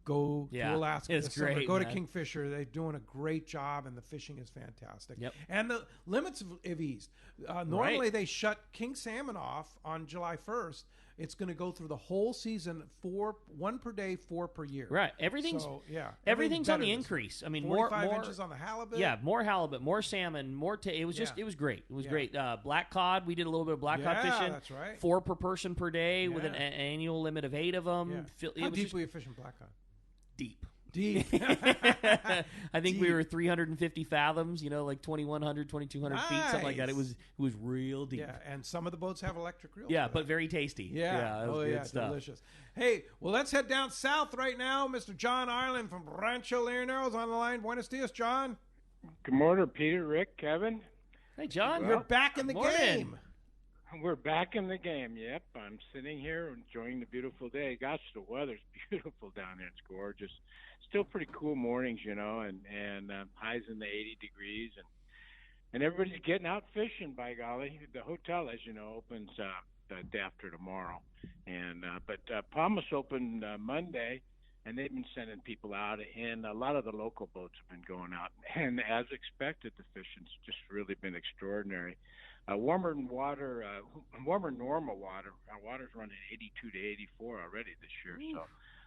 Speaker 13: go to Alaska.
Speaker 4: It's great.
Speaker 13: Go to Kingfisher. They're doing a great job, and the fishing is fantastic.
Speaker 4: Yep.
Speaker 13: And the limits have eased. Normally, they shut king salmon off on July 1st. It's going to go through the whole season, 1 per day, 4 per year.
Speaker 4: Right. Everything's on the increase.
Speaker 13: 45 inches on the halibut.
Speaker 4: Yeah, more halibut, more salmon, more. It was it was great. It was great. Black cod. We did a little bit of black cod fishing.
Speaker 13: That's right.
Speaker 4: 4 per person per day with an annual limit of 8 of them.
Speaker 13: Yeah. How deep were you fishing black cod?
Speaker 4: Deep.
Speaker 13: I
Speaker 4: think we were 350 fathoms, 2,100, 2,200 feet, something like that. It was real deep.
Speaker 13: Yeah, and some of the boats have electric reels.
Speaker 4: Yeah, but very tasty.
Speaker 13: Yeah,
Speaker 4: it was good stuff.
Speaker 13: Delicious. Hey, well, let's head down south right now. Mr. John Ireland from Rancho Leoneros on the line. Buenos dias, John.
Speaker 14: Good morning, Peter, Rick, Kevin.
Speaker 4: Hey, John.
Speaker 13: You're back in the game.
Speaker 14: We're back in the game. Yep, I'm sitting here enjoying the beautiful day. Gosh, the weather's beautiful down there. It's gorgeous. Still pretty cool mornings, and highs in the 80 degrees, and everybody's getting out fishing. By golly, the hotel, as you know, opens the day after tomorrow, but Palmas opened Monday, and they've been sending people out, and a lot of the local boats have been going out, and as expected, the fishing's just really been extraordinary. Warmer normal water. Our water's running 82 to 84 already this year, so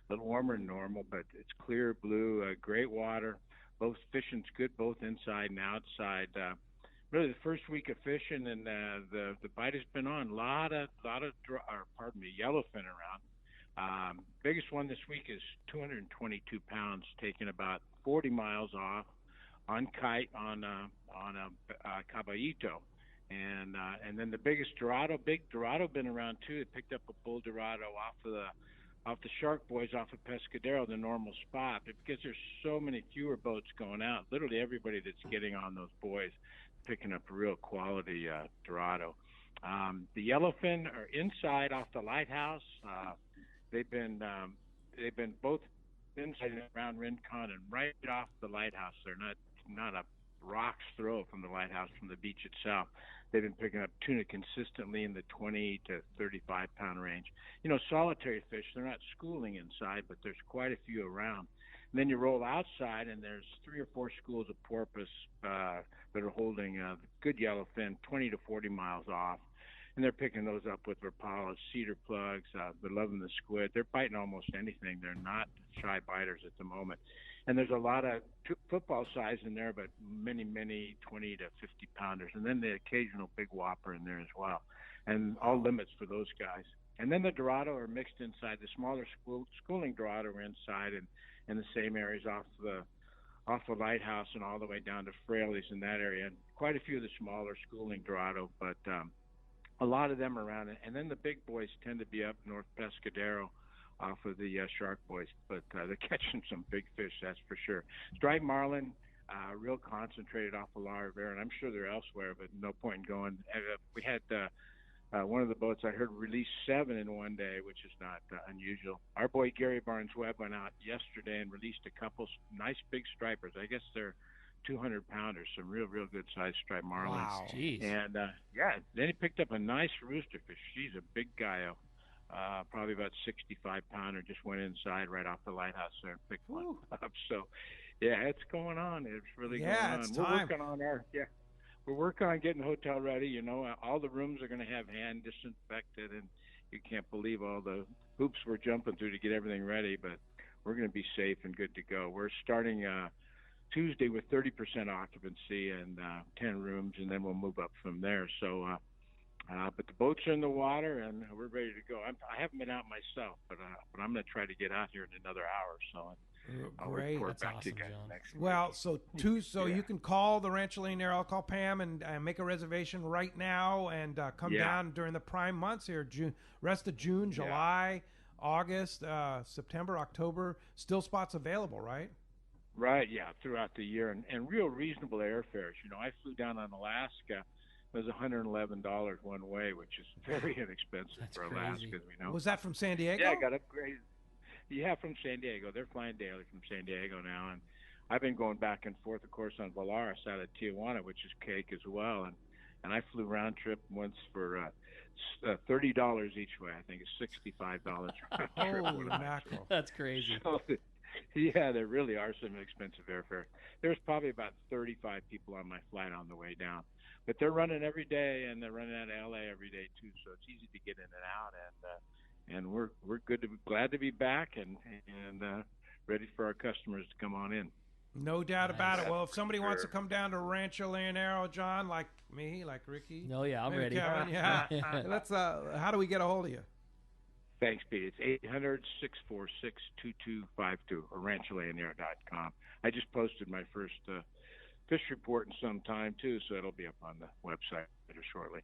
Speaker 14: a little warmer than normal, but it's clear blue, great water. Both fishing's good, both inside and outside. Really, the first week of fishing, and the bite has been on. A lot of yellowfin around. Biggest one this week is 222 pounds, taking about 40 miles off on kite on a caballito. And then the biggest Dorado, big Dorado, been around too. It picked up a bull Dorado off the Shark Boys off of Pescadero, the normal spot. But because there's so many fewer boats going out, literally everybody that's getting on those buoys picking up real quality Dorado. The yellowfin are inside off the lighthouse. They've been both inside and around Rincon and right off the lighthouse. They're not a rock's throw from the lighthouse, from the beach itself. They've been picking up tuna consistently in the 20 to 35 pound range. Solitary fish, they're not schooling inside, but there's quite a few around. And then you roll outside, and there's 3 or 4 schools of porpoise that are holding good yellowfin 20 to 40 miles off. And they're picking those up with rapalas, cedar plugs. They're loving the squid. They're biting almost anything. They're not shy biters at the moment. And there's a lot of football size in there, but many 20 to 50 pounders. And then the occasional big whopper in there as well. And all limits for those guys. And then the Dorado are mixed inside. The smaller schooling Dorado are inside and in the same areas off the lighthouse and all the way down to Fraley's in that area. And quite a few of the smaller schooling Dorado, but a lot of them around it. And then the big boys tend to be up North Pescadero off of the Shark Boys, but they're catching some big fish, that's for sure. Striped marlin, real concentrated off of La Rivera, and I'm sure they're elsewhere, but no point in going. We had one of the boats I heard release 7 in one day, which is not unusual. Our boy Gary Barnes-Webb went out yesterday and released a couple nice big stripers. I guess they're 200 pounders, some real good sized striped marlins.
Speaker 4: Wow. Jeez.
Speaker 14: And then he picked up a nice rooster fish. She's a big guy, probably about 65 pounder. Just went inside right off the lighthouse there and picked one up. So yeah, it's going on. It's really going on.
Speaker 13: It's
Speaker 14: We're
Speaker 13: time.
Speaker 14: working on we're working on getting the hotel ready. All the rooms are going to have hand disinfected, and you can't believe all the hoops we're jumping through to get everything ready, but we're going to be safe and good to go. We're starting Tuesday with 30% occupancy and 10 rooms, and then we'll move up from there. So, but the boats are in the water, and we're ready to go. I haven't been out myself, but I'm going to try to get out here in another hour. So I'll
Speaker 13: Great.
Speaker 14: report
Speaker 4: That's
Speaker 14: back to you
Speaker 4: awesome,
Speaker 14: guys
Speaker 4: John.
Speaker 14: next week.
Speaker 13: Well, so you can call the Rancho Leonero. I'll call Pam and make a reservation right now and come down during the prime months here. Rest of June, July, August, September, October. Still spots available, right?
Speaker 14: Right, yeah, throughout the year, and real reasonable airfares. I flew down on Alaska. It was $111 one way, which is very inexpensive for Alaska, as we know.
Speaker 13: Was that from San Diego?
Speaker 14: Yeah, I got upgraded. Yeah, from San Diego. They're flying daily from San Diego now, and I've been going back and forth, of course, on Volaris out of Tijuana, which is cake as well, and I flew round trip once for $30 each way. I think it's $65 round trip.
Speaker 13: Holy mackerel!
Speaker 4: That's crazy.
Speaker 14: So, yeah, there really are some expensive airfare. There's probably about 35 people on my flight on the way down. But they're running every day, and they're running out of L.A. every day, too, so it's easy to get in and out. And we're glad to be back and ready for our customers to come on in.
Speaker 13: No doubt about it. Well, if somebody wants to come down to Rancho Leonero, John, like me, like Ricky.
Speaker 4: No, yeah, I'm
Speaker 13: maybe
Speaker 4: ready.
Speaker 13: Kevin, yeah. Let's. How do we get a hold of you?
Speaker 14: Thanks, Pete. It's 800-646-2252 or rancholeonero.com. I just posted my first fish report in some time, too, so it'll be up on the website later shortly.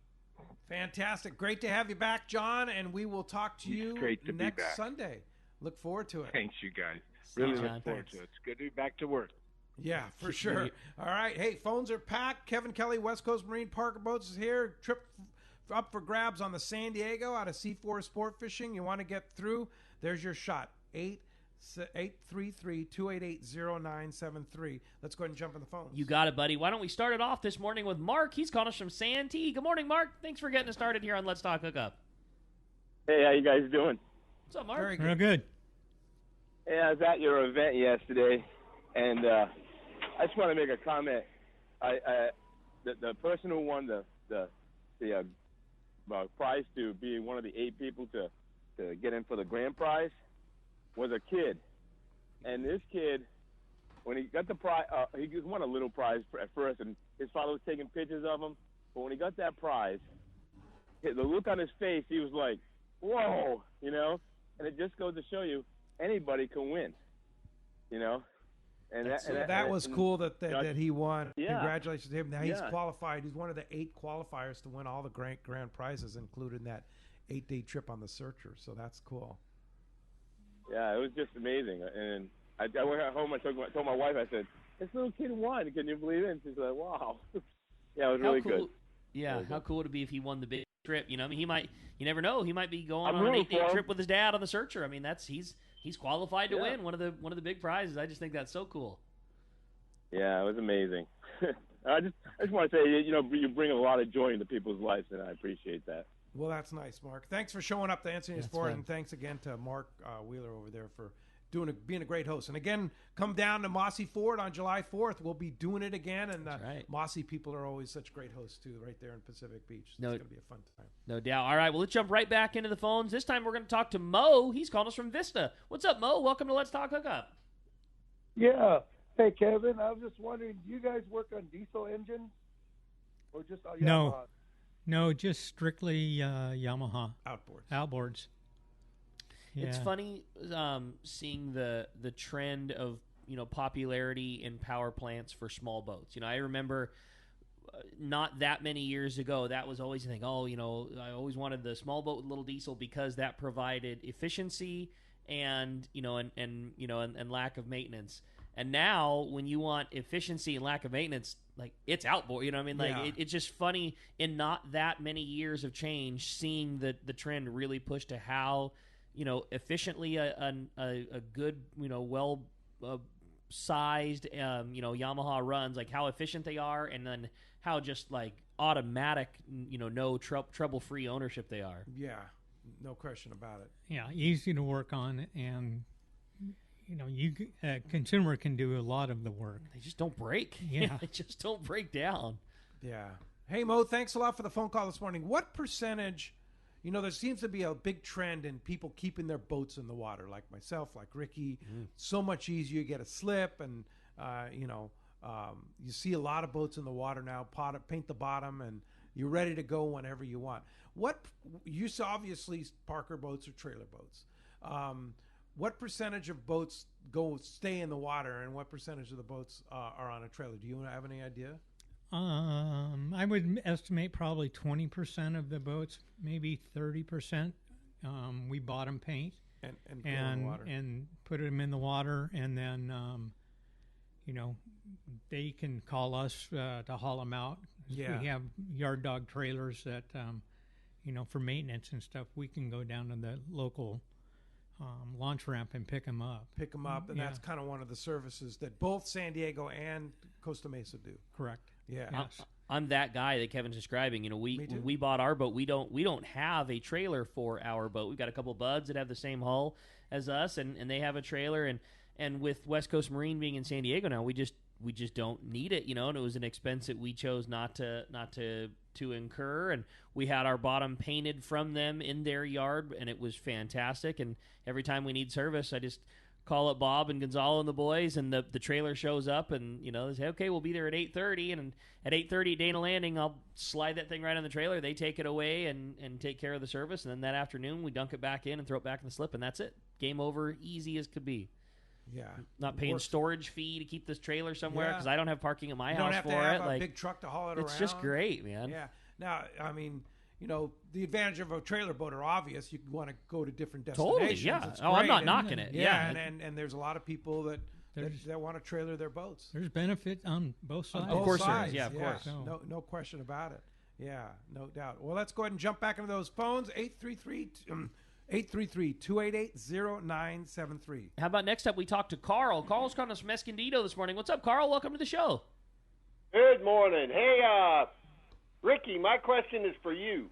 Speaker 13: Fantastic. Great to have you back, John, and we will talk to you next Sunday. Look forward to it.
Speaker 14: Thanks, you guys. Really
Speaker 4: John.
Speaker 14: look forward to it. It's good to be back to work.
Speaker 13: Yeah, for sure. All right. Hey, phones are packed. Kevin Kelly, West Coast Marine Parker Boats is here. Trip up for grabs on the San Diego out of C4 Sport Fishing. You want to get through, there's your shot. 833-288-0973. Let's go ahead and jump on the phone.
Speaker 4: You got it, buddy. Why don't we start it off this morning with Mark? He's calling us from Santee. Good morning, Mark. Thanks for getting us started here on Let's Talk Hookup.
Speaker 15: Hey, how you guys doing?
Speaker 4: What's up, Mark?
Speaker 13: Very good.
Speaker 5: Real good.
Speaker 15: Hey, I was at your event yesterday, and I just want to make a comment. The person who won the prize to be one of the 8 people to get in for the grand prize was a kid. And this kid, when he got the prize, he won a little prize at first, and his father was taking pictures of him. But when he got that prize, the look on his face, he was like, whoa, and it just goes to show you anybody can win. You know. And
Speaker 13: that was cool that he won.
Speaker 15: Yeah.
Speaker 13: Congratulations to him. Now he's
Speaker 15: Yeah.
Speaker 13: qualified. He's one of the 8 qualifiers to win all the grand prizes, including that 8-day trip on the Searcher. So that's cool.
Speaker 15: Yeah, it was just amazing. And I went home. I told my wife. I said, "This little kid won. Can you believe it?" And she's like, "Wow." Yeah, it was really good.
Speaker 4: Yeah, how cool would it be if he won the big trip? You know, I mean, you never know. He might be going
Speaker 15: I'm
Speaker 4: on an
Speaker 15: rooting
Speaker 4: 8-day
Speaker 15: for him.
Speaker 4: trip with his dad on the Searcher. I mean, he's qualified to
Speaker 15: Yeah.
Speaker 4: win one of the big prizes. I just think that's so cool.
Speaker 15: Yeah, it was amazing. I just want to say, you bring a lot of joy into people's lives, and I appreciate that.
Speaker 13: Well, that's nice, Mark. Thanks for showing up to Answering Your
Speaker 4: That's
Speaker 13: Sport,
Speaker 4: fun.
Speaker 13: and thanks again to Mark Wheeler over there for being a great host. And again, come down to Mossy Ford on July 4th. We'll be doing it again, and
Speaker 4: right.
Speaker 13: Mossy people are always such great hosts too, right there in Pacific Beach. So
Speaker 4: No-
Speaker 13: it's going to be a fun time.
Speaker 4: No doubt. All right, well, let's jump right back into the phones. This time we're going to talk to Mo. He's calling us from Vista. What's up, Mo? Welcome to Let's Talk Hookup.
Speaker 16: Yeah. Hey, Kevin, I was just wondering, do you guys work on diesel engines or just on Yamaha?
Speaker 5: No, just strictly Yamaha
Speaker 13: outboards.
Speaker 5: Yeah.
Speaker 4: It's funny seeing the trend of popularity in power plants for small boats. I remember not that many years ago that was always the thing. I always wanted the small boat with little diesel because that provided efficiency and lack of maintenance. And now when you want efficiency and lack of maintenance, like it's outboard. It's just funny in not that many years of change, seeing the trend really push to how efficiently a good, well sized, Yamaha runs, like how efficient they are, and then how just like automatic, no trouble-free ownership they are.
Speaker 13: Yeah, no question about it.
Speaker 5: Yeah, easy to work on, and consumer can do a lot of the work.
Speaker 4: They just don't break.
Speaker 5: Yeah.
Speaker 4: They just don't break down.
Speaker 13: Yeah. Hey, Mo, thanks a lot for the phone call this morning. What percentage, there seems to be a big trend in people keeping their boats in the water, like myself, like Ricky. So much easier. You get a slip, and, you see a lot of boats in the water now, paint the bottom, and you're ready to go whenever you want. You saw obviously Parker boats or trailer boats. What percentage of boats stay in the water, and what percentage of the boats are on a trailer? Do you have any idea?
Speaker 5: I would estimate probably 20% of the boats, maybe 30%. We bottom paint
Speaker 13: and go in the water.
Speaker 5: And put them in the water, and then they can call us to haul them out.
Speaker 13: Yeah.
Speaker 5: We have yard dog trailers that for maintenance and stuff. We can go down to the local launch ramp and pick them up.
Speaker 13: And that's kind of one of the services that both San Diego and Costa Mesa do.
Speaker 5: Correct.
Speaker 13: Yeah.
Speaker 5: Yes.
Speaker 4: I'm that guy that Kevin's describing. When we bought our boat, we don't have a trailer for our boat. We've got a couple buds that have the same hull as us, and they have a trailer. And with West Coast Marine being in San Diego now, we just don't need it, and it was an expense that we chose not to incur. And we had our bottom painted from them in their yard, and it was fantastic. And every time we need service, I just call up Bob and Gonzalo and the boys, and the trailer shows up, and they say, okay, we'll be there at 8:30, and at 8:30 at Dana Landing, I'll slide that thing right on the trailer. They take it away and take care of the service, and then that afternoon we dunk it back in and throw it back in the slip, and that's it. Game over, easy as could be.
Speaker 13: Yeah,
Speaker 4: not paying storage fee to keep this trailer somewhere because I don't have parking at my house
Speaker 13: don't have
Speaker 4: for
Speaker 13: to have
Speaker 4: it.
Speaker 13: A big truck to haul it around.
Speaker 4: It's just great, man.
Speaker 13: Yeah. Now, I mean, the advantage of a trailer boat are obvious. You want to go to different destinations.
Speaker 4: Totally, yeah.
Speaker 13: It's
Speaker 4: I'm
Speaker 13: great.
Speaker 4: not knocking it. Yeah,
Speaker 13: and there's a lot of people that want to trailer their boats.
Speaker 5: There's benefit on both sides.
Speaker 4: Of course
Speaker 13: sides.
Speaker 4: there is. Yeah, of course.
Speaker 13: No question about it. Yeah, no doubt. Well, let's go ahead and jump back into those phones. 833-288-0973.
Speaker 4: How about next up we talk to Carl. Carl's calling us from Escondido this morning. What's up, Carl? Welcome to the show.
Speaker 17: Good morning. Hey, Ricky, my question is for you.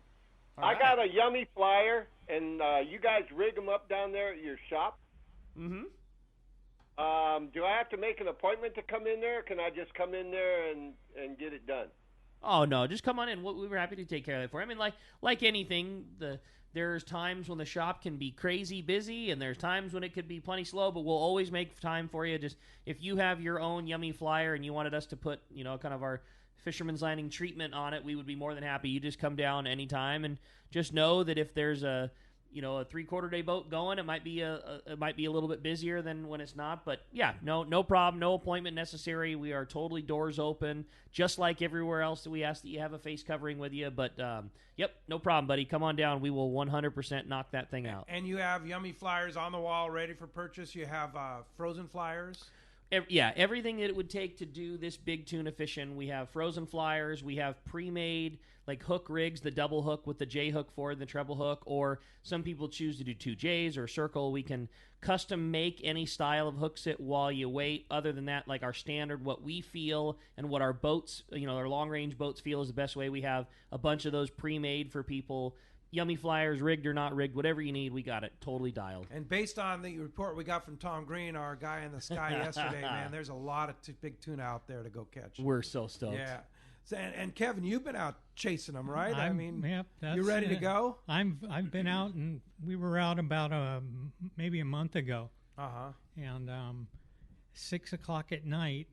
Speaker 17: I got a yummy flyer, and you guys rig them up down there at your shop.
Speaker 4: Mm-hmm.
Speaker 17: Do I have to make an appointment to come in there, or can I just come in there and get it done?
Speaker 4: Oh, no, just come on in. We were happy to take care of that for you. I mean, like anything, there's times when the shop can be crazy busy, and there's times when it could be plenty slow, but we'll always make time for you. Just if you have your own yummy flyer and you wanted us to put, kind of our Fisherman's Landing treatment on it, we would be more than happy. You just come down anytime, and just know that if there's a a 3/4 day boat going, it might be a little bit busier than when it's not. But yeah, no problem, no appointment necessary. We are totally doors open, just like everywhere else that we ask that you have a face covering with you. But yep, no problem, buddy. Come on down. We will 100% knock that thing out.
Speaker 13: And you have yummy flyers on the wall ready for purchase. You have frozen flyers.
Speaker 4: Everything that it would take to do this big tuna fishing. We have frozen flyers. We have pre-made like hook rigs, the double hook with the J hook forward, the treble hook, or some people choose to do 2 J's or circle. We can custom make any style of hook sit while you wait. Other than that, like our standard, what we feel and what our boats, our long range boats feel is the best way. We have a bunch of those pre-made for people. Yummy flyers, rigged or not rigged, whatever you need, we got it totally dialed.
Speaker 13: And based on the report we got from Tom Green, our guy in the sky yesterday, man, there's a lot of big tuna out there to go catch.
Speaker 4: We're so stoked.
Speaker 13: Yeah. So, and Kevin, you've been out chasing them, right?
Speaker 5: Yep,
Speaker 13: you ready to go?
Speaker 5: I've been out, and we were out about maybe a month ago. And 6 o'clock at night,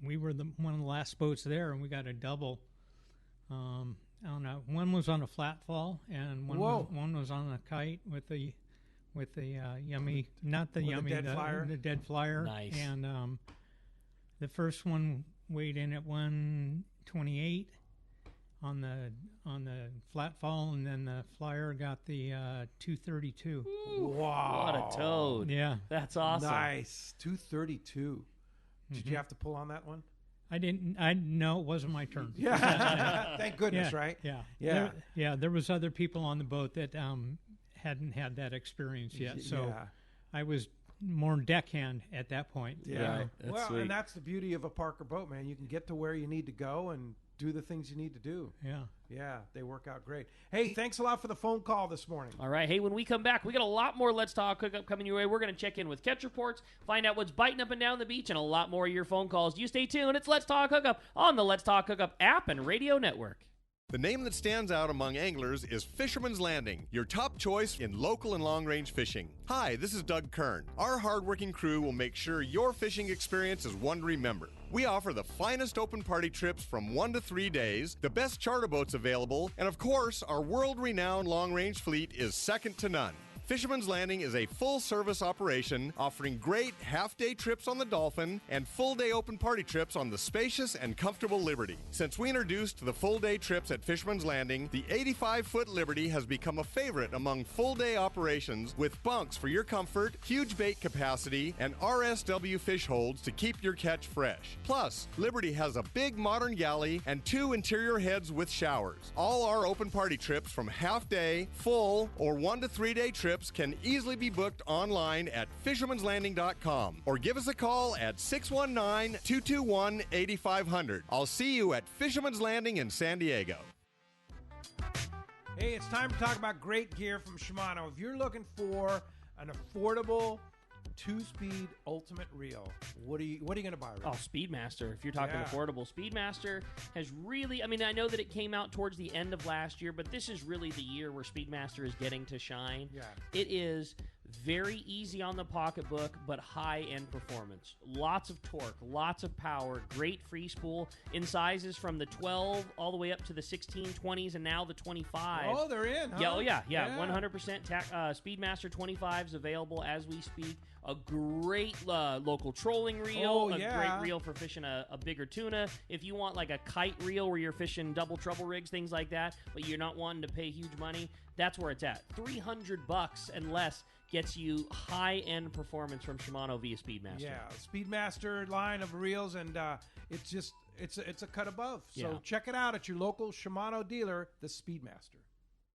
Speaker 5: we were one of the last boats there, and we got a double. I don't know. One was on a flat fall, and one was on a kite with the yummy, not the yummy, the dead flyer.
Speaker 4: Nice.
Speaker 5: And the first one weighed in at 128 on the flat fall, and then the flyer got the 232.
Speaker 13: Wow!
Speaker 4: What a toad!
Speaker 5: Yeah,
Speaker 4: that's awesome.
Speaker 13: Nice, 232. Did you have to pull on that one?
Speaker 5: I didn't. No, it wasn't my turn.
Speaker 13: Yeah, thank goodness, right?
Speaker 5: Yeah. There was other people on the boat that hadn't had that experience yet, so I was more deckhand at that point.
Speaker 13: Yeah,
Speaker 4: That's sweet.
Speaker 13: And that's the beauty of a Parker boat, man. You can get to where you need to go and do the things you need to do. Yeah, they work out great. Hey, thanks a lot for the phone call this morning.
Speaker 4: All right. Hey, when we come back, we got a lot more Let's Talk Hookup coming your way. We're going to check in with catch reports, find out what's biting up and down the beach, and a lot more of your phone calls. You stay tuned. It's Let's Talk Hookup on the Let's Talk Hookup app and radio network.
Speaker 18: The name that stands out among anglers is Fisherman's Landing, your top choice in local and long-range fishing. Hi, this is Doug Kern. Our hardworking crew will make sure your fishing experience is one to remember. We offer the finest open party trips from 1 to 3 days, the best charter boats available, and of course, our world-renowned long-range fleet is second to none. Fisherman's Landing is a full-service operation offering great half-day trips on the Dolphin and full-day open party trips on the spacious and comfortable Liberty. Since we introduced the full-day trips at Fisherman's Landing, the 85-foot Liberty has become a favorite among full-day operations with bunks for your comfort, huge bait capacity, and RSW fish holds to keep your catch fresh. Plus, Liberty has a big modern galley and 2 interior heads with showers. All our open party trips from half-day, full, or 1 to 3 day trips can easily be booked online at fishermanslanding.com or give us a call at 619-221-8500. I'll see you at Fisherman's Landing in San Diego.
Speaker 13: Hey, it's time to talk about great gear from Shimano. If you're looking for an affordable 2-speed ultimate reel, what are you going to buy? Rick?
Speaker 4: Oh, Speedmaster. If you're talking affordable, Speedmaster has really, I know that it came out towards the end of last year, but this is really the year where Speedmaster is getting to shine.
Speaker 13: Yeah.
Speaker 4: It is very easy on the pocketbook, but high-end performance. Lots of torque, lots of power, great free spool in sizes from the 12 all the way up to the 16, 20s, and now the 25.
Speaker 13: Oh, they're in, huh?
Speaker 4: Yeah, 100% Speedmaster 25s available as we speak. A great local trolling reel, great reel for fishing a bigger tuna. If you want like a kite reel where you're fishing double trouble rigs, things like that, but you're not wanting to pay huge money, that's where it's at. $300 and less gets you high-end performance from Shimano via Speedmaster.
Speaker 13: Yeah, Speedmaster line of reels, and it's a cut above. So check it out at your local Shimano dealer, the Speedmaster.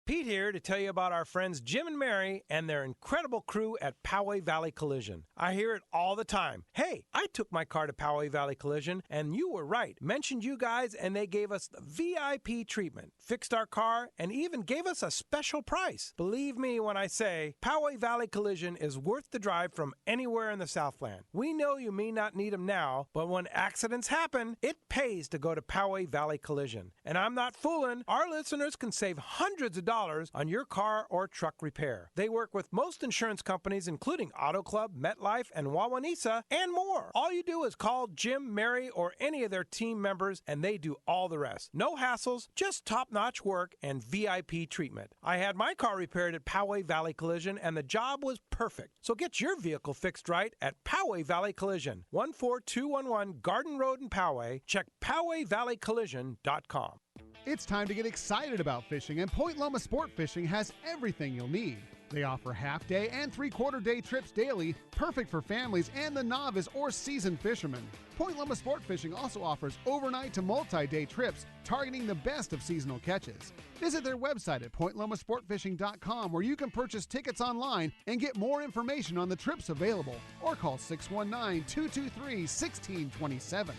Speaker 2: Pete here to tell you about our friends Jim and Mary and their incredible crew at Poway Valley Collision. I hear it all the time. Hey, I took my car to Poway Valley Collision, and you were right. Mentioned you guys, and they gave us the VIP treatment, fixed our car, and even gave us a special price. Believe me when I say Poway Valley Collision is worth the drive from anywhere in the Southland. We know you may not need them now, but when accidents happen, it pays to go to Poway Valley Collision. And I'm not fooling. Our listeners can save hundreds of dollars $100 on your car or truck repair. They work with most insurance companies, including Auto Club, MetLife, and Wawanesa, and more. All you do is call Jim, Mary, or any of their team members, and they do all the rest. No hassles, just top-notch work and VIP treatment. I had my car repaired at Poway Valley Collision, and the job was perfect. So get your vehicle fixed right at Poway Valley Collision, 14211 Garden Road in Poway. Check PowayValleyCollision.com.
Speaker 12: It's time to get excited about fishing, and Point Loma Sport Fishing has everything you'll need. They offer half-day and three-quarter-day trips daily, perfect for families and the novice or seasoned fishermen. Point Loma Sport Fishing also offers overnight to multi-day trips, targeting the best of seasonal catches. Visit their website at pointlomasportfishing.com, where you can purchase tickets online and get more information on the trips available, or call 619-223-1627.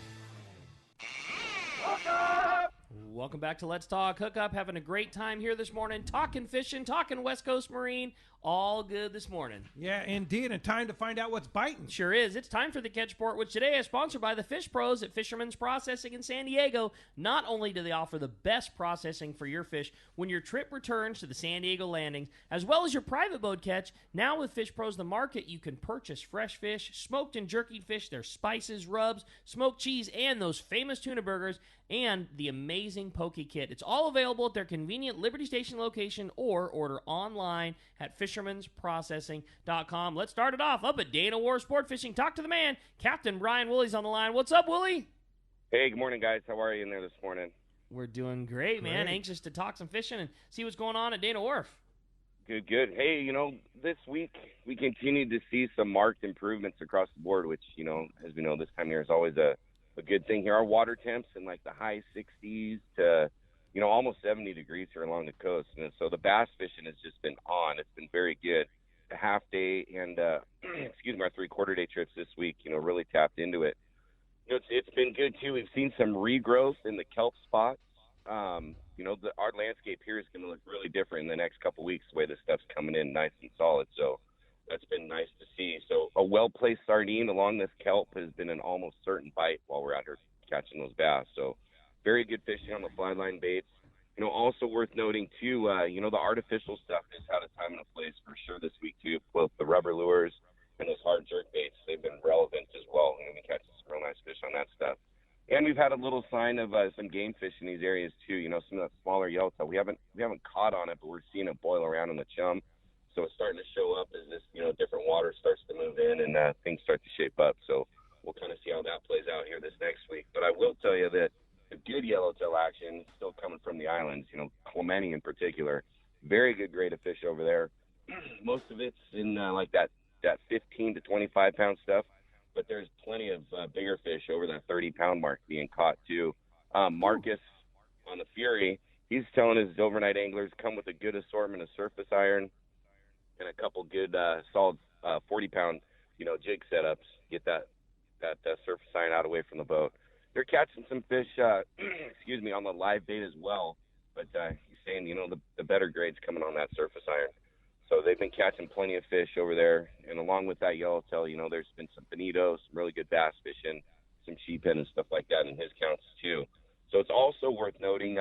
Speaker 4: Welcome back to Let's Talk Hookup. Having a great time here this morning, talking fishing, talking West Coast Marine. All good this morning.
Speaker 13: Yeah, indeed, and time to find out what's biting.
Speaker 4: Sure is. It's time for the Catch Report, which today is sponsored by the Fish Pros at Fisherman's Processing in San Diego. Not only do they offer the best processing for your fish when your trip returns to the San Diego landings, as well as your private boat catch, now with Fish Pros The Market, you can purchase fresh fish, smoked and jerkied fish, their spices, rubs, smoked cheese, and those famous tuna burgers, and the amazing poke kit. It's all available at their convenient Liberty Station location, or order online at fishermansprocessing.com. Let's start it off up at Dana War Sport Fishing. Talk to the man. Captain Brian Woolley's on the line. What's up, Woolley?
Speaker 19: Hey, good morning, guys. How are you in there this morning?
Speaker 4: We're doing great, man.
Speaker 19: Great.
Speaker 4: Anxious to talk some fishing and see what's going on at Dana Wharf.
Speaker 19: Good, good. Hey, this week we continued to see some marked improvements across the board, which, as we know, this time of year is always a good thing here. Our water temps in like the high 60s to, almost 70 degrees here along the coast. And so the bass fishing has just been on. It's been very good. The half day and, our 3/4 day trips this week, really tapped into it. It's been good too. We've seen some regrowth in the kelp spots. Our landscape here is going to look really different in the next couple weeks, the way this stuff's coming in nice and solid. So that's been nice to see. So a well-placed sardine along this kelp has been an almost certain bite while we're out here catching those bass. So very good fishing on the fly line baits. Also worth noting too, the artificial stuff has had a time and a place for sure this week too. Both the rubber lures and those hard jerk baits, they've been relevant as well. We've been catching some real nice fish on that stuff. And we've had a little sign of some game fish in these areas too. Some of that smaller yellowtail. We haven't caught on it, but we're seeing it boil around in the chum. So it's starting to show up as this, different water starts to move in and things start to shape up. So we'll kind of see how that plays out here this next week. But I will tell you that the good yellowtail action is still coming from the islands, Clemente in particular. Very good grade of fish over there. Most of it's in like that 15 to 25 pound stuff, but there's plenty of bigger fish over that 30-pound mark being caught too. Marcus on the Fury, he's telling his overnight anglers come with a good assortment of surface iron and a couple good solid 40-pound, jig setups. Get that surface iron out away from the boat. They're catching some fish, on the live bait as well. But he's saying, the better grade's coming on that surface iron. So they've been catching plenty of fish over there. And along with that yellowtail, there's been some bonito, some really good bass fishing, some sheephead and stuff like that in his counts too. So it's also worth noting,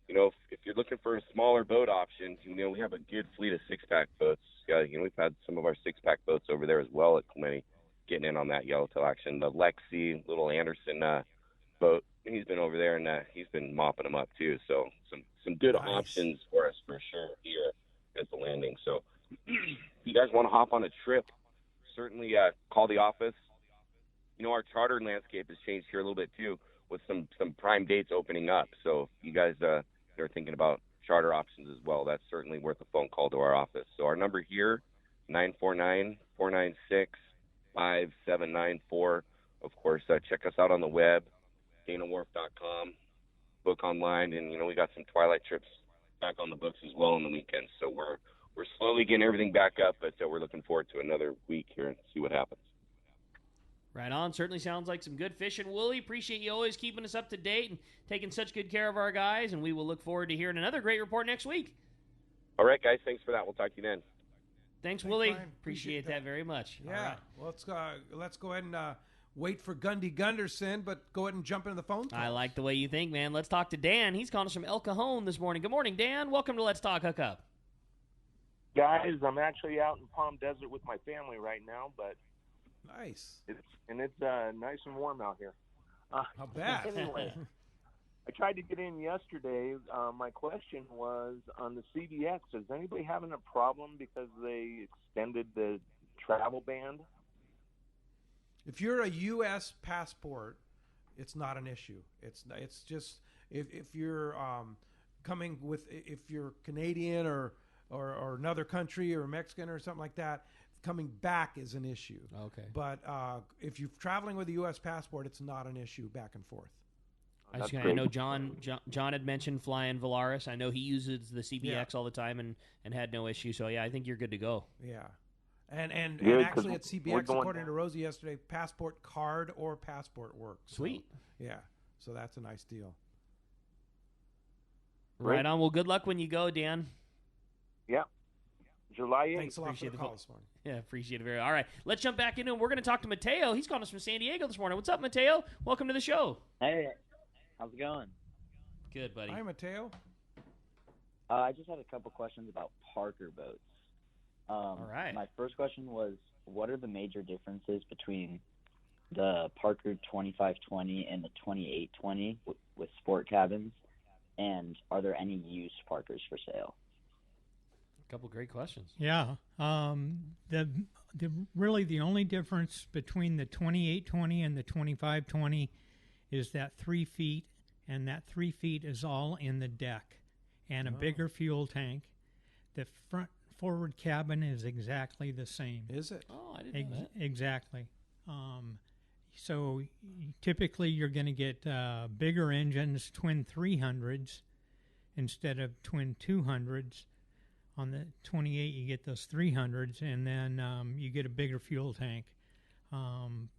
Speaker 19: if you're looking for a smaller boat option, we have a good fleet of 6-pack boats. We've had some of our 6-pack boats over there as well at Clemente getting in on that yellowtail action. The Lexi, little Anderson boat, he's been over there and he's been mopping them up too. So some good options for us for sure here at the landing. So if you guys want to hop on a trip, certainly call the office. Our charter landscape has changed here a little bit too, with some prime dates opening up. So if you guys are thinking about charter options as well, that's certainly worth a phone call to our office. So our number here, 949-496-5794. Of course, check us out on the web, danawharf.com, book online, and we got some twilight trips back on the books as well on the weekends. So we're slowly getting everything back up, but we're looking forward to another week here and see what happens.
Speaker 4: Right on. Certainly sounds like some good fishing. Woolley, appreciate you always keeping us up to date and taking such good care of our guys, and we will look forward to hearing another great report next week.
Speaker 19: All right, guys. Thanks for that. We'll talk to you then.
Speaker 4: Thanks, Woolley. Appreciate that very much.
Speaker 13: Yeah.
Speaker 4: All right.
Speaker 13: Well, let's go ahead and wait for Gundy Gunderson, but go ahead and jump into the phone call.
Speaker 4: I like the way you think, man. Let's talk to Dan. He's calling us from El Cajon this morning. Good morning, Dan. Welcome to Let's Talk Hookup.
Speaker 20: Guys, I'm actually out in Palm Desert with my family right now, but
Speaker 13: nice.
Speaker 20: It's nice and warm out here.
Speaker 13: How bad?
Speaker 20: Anyway, I tried to get in yesterday. My question was on the CBX. Is anybody having a problem because they extended the travel ban?
Speaker 13: If you're a U.S. passport, it's not an issue. It's just if you're coming with, if you're Canadian or another country or Mexican or something like that, coming back is an issue.
Speaker 4: Okay.
Speaker 13: But if you're traveling with a U.S. passport, it's not an issue back and forth.
Speaker 4: I know John had mentioned flying Valaris. I know he uses the CBX all the time and had no issue. So, yeah, I think you're good to go.
Speaker 13: Yeah. And
Speaker 20: Good,
Speaker 13: actually at CBX, according to Rosie yesterday, passport card or passport works.
Speaker 4: Sweet.
Speaker 13: So, yeah. So that's a nice deal.
Speaker 4: Right on. Well, good luck when you go, Dan.
Speaker 20: Yeah. July 8th.
Speaker 13: Thanks a lot for the call this morning.
Speaker 4: Yeah, appreciate it. All right, let's jump back into it. We're going to talk to Mateo. He's calling us from San Diego this morning. What's up, Mateo? Welcome to the show.
Speaker 21: Hey, how's it going?
Speaker 4: Good, buddy.
Speaker 13: Hi, Mateo.
Speaker 21: I just had a couple questions about Parker boats.
Speaker 4: All right.
Speaker 21: My first question was, what are the major differences between the Parker 2520 and the 2820 with sport cabins? And are there any used Parkers for sale?
Speaker 4: A couple great questions.
Speaker 5: Yeah. Really the only difference between the 2820 and the 2520 is that 3 feet, and that 3 feet is all in the deck, and a bigger fuel tank. The front forward cabin is exactly the same.
Speaker 13: Is it?
Speaker 4: Oh, I didn't know that.
Speaker 5: Exactly. So typically you're going to get bigger engines, twin 300s instead of twin 200s. On the 28, you get those 300s, and then you get a bigger fuel tank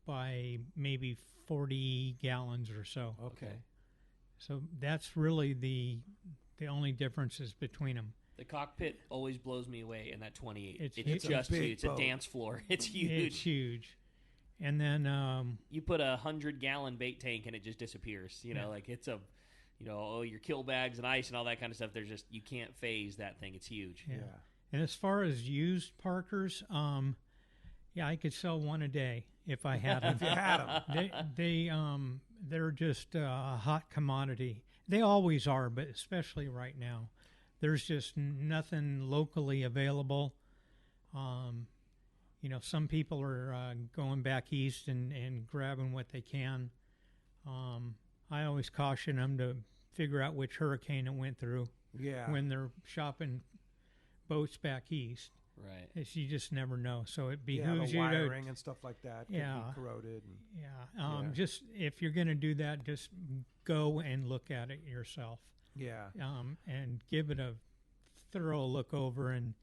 Speaker 5: by maybe 40 gallons or so.
Speaker 13: Okay.
Speaker 5: So that's really the only differences between them.
Speaker 4: The cockpit always blows me away in that 28.
Speaker 5: It's
Speaker 4: just
Speaker 5: a big
Speaker 4: huge. It's a
Speaker 5: boat.
Speaker 4: dance floor. It's huge.
Speaker 5: It's huge. And then
Speaker 4: you put a 100-gallon bait tank and it just disappears. You know, like it's a, your kill bags and ice and all that kind of stuff. There's just, you can't phase that thing. It's huge.
Speaker 5: Yeah. And as far as used Parkers, I could sell one a day if I had them.
Speaker 13: If you had them.
Speaker 5: They're just a hot commodity. They always are, but especially right now. There's just nothing locally available. Some people are going back east and grabbing what they can. I always caution them to figure out which hurricane it went through.
Speaker 13: Yeah.
Speaker 5: When they're shopping boats back east.
Speaker 4: Right.
Speaker 5: You just never know. So it
Speaker 13: the
Speaker 5: behooves you
Speaker 13: wiring and stuff like that could be corroded.
Speaker 5: Just if you're going to do that, just go and look at it yourself.
Speaker 13: Yeah.
Speaker 5: And give it a thorough look over, and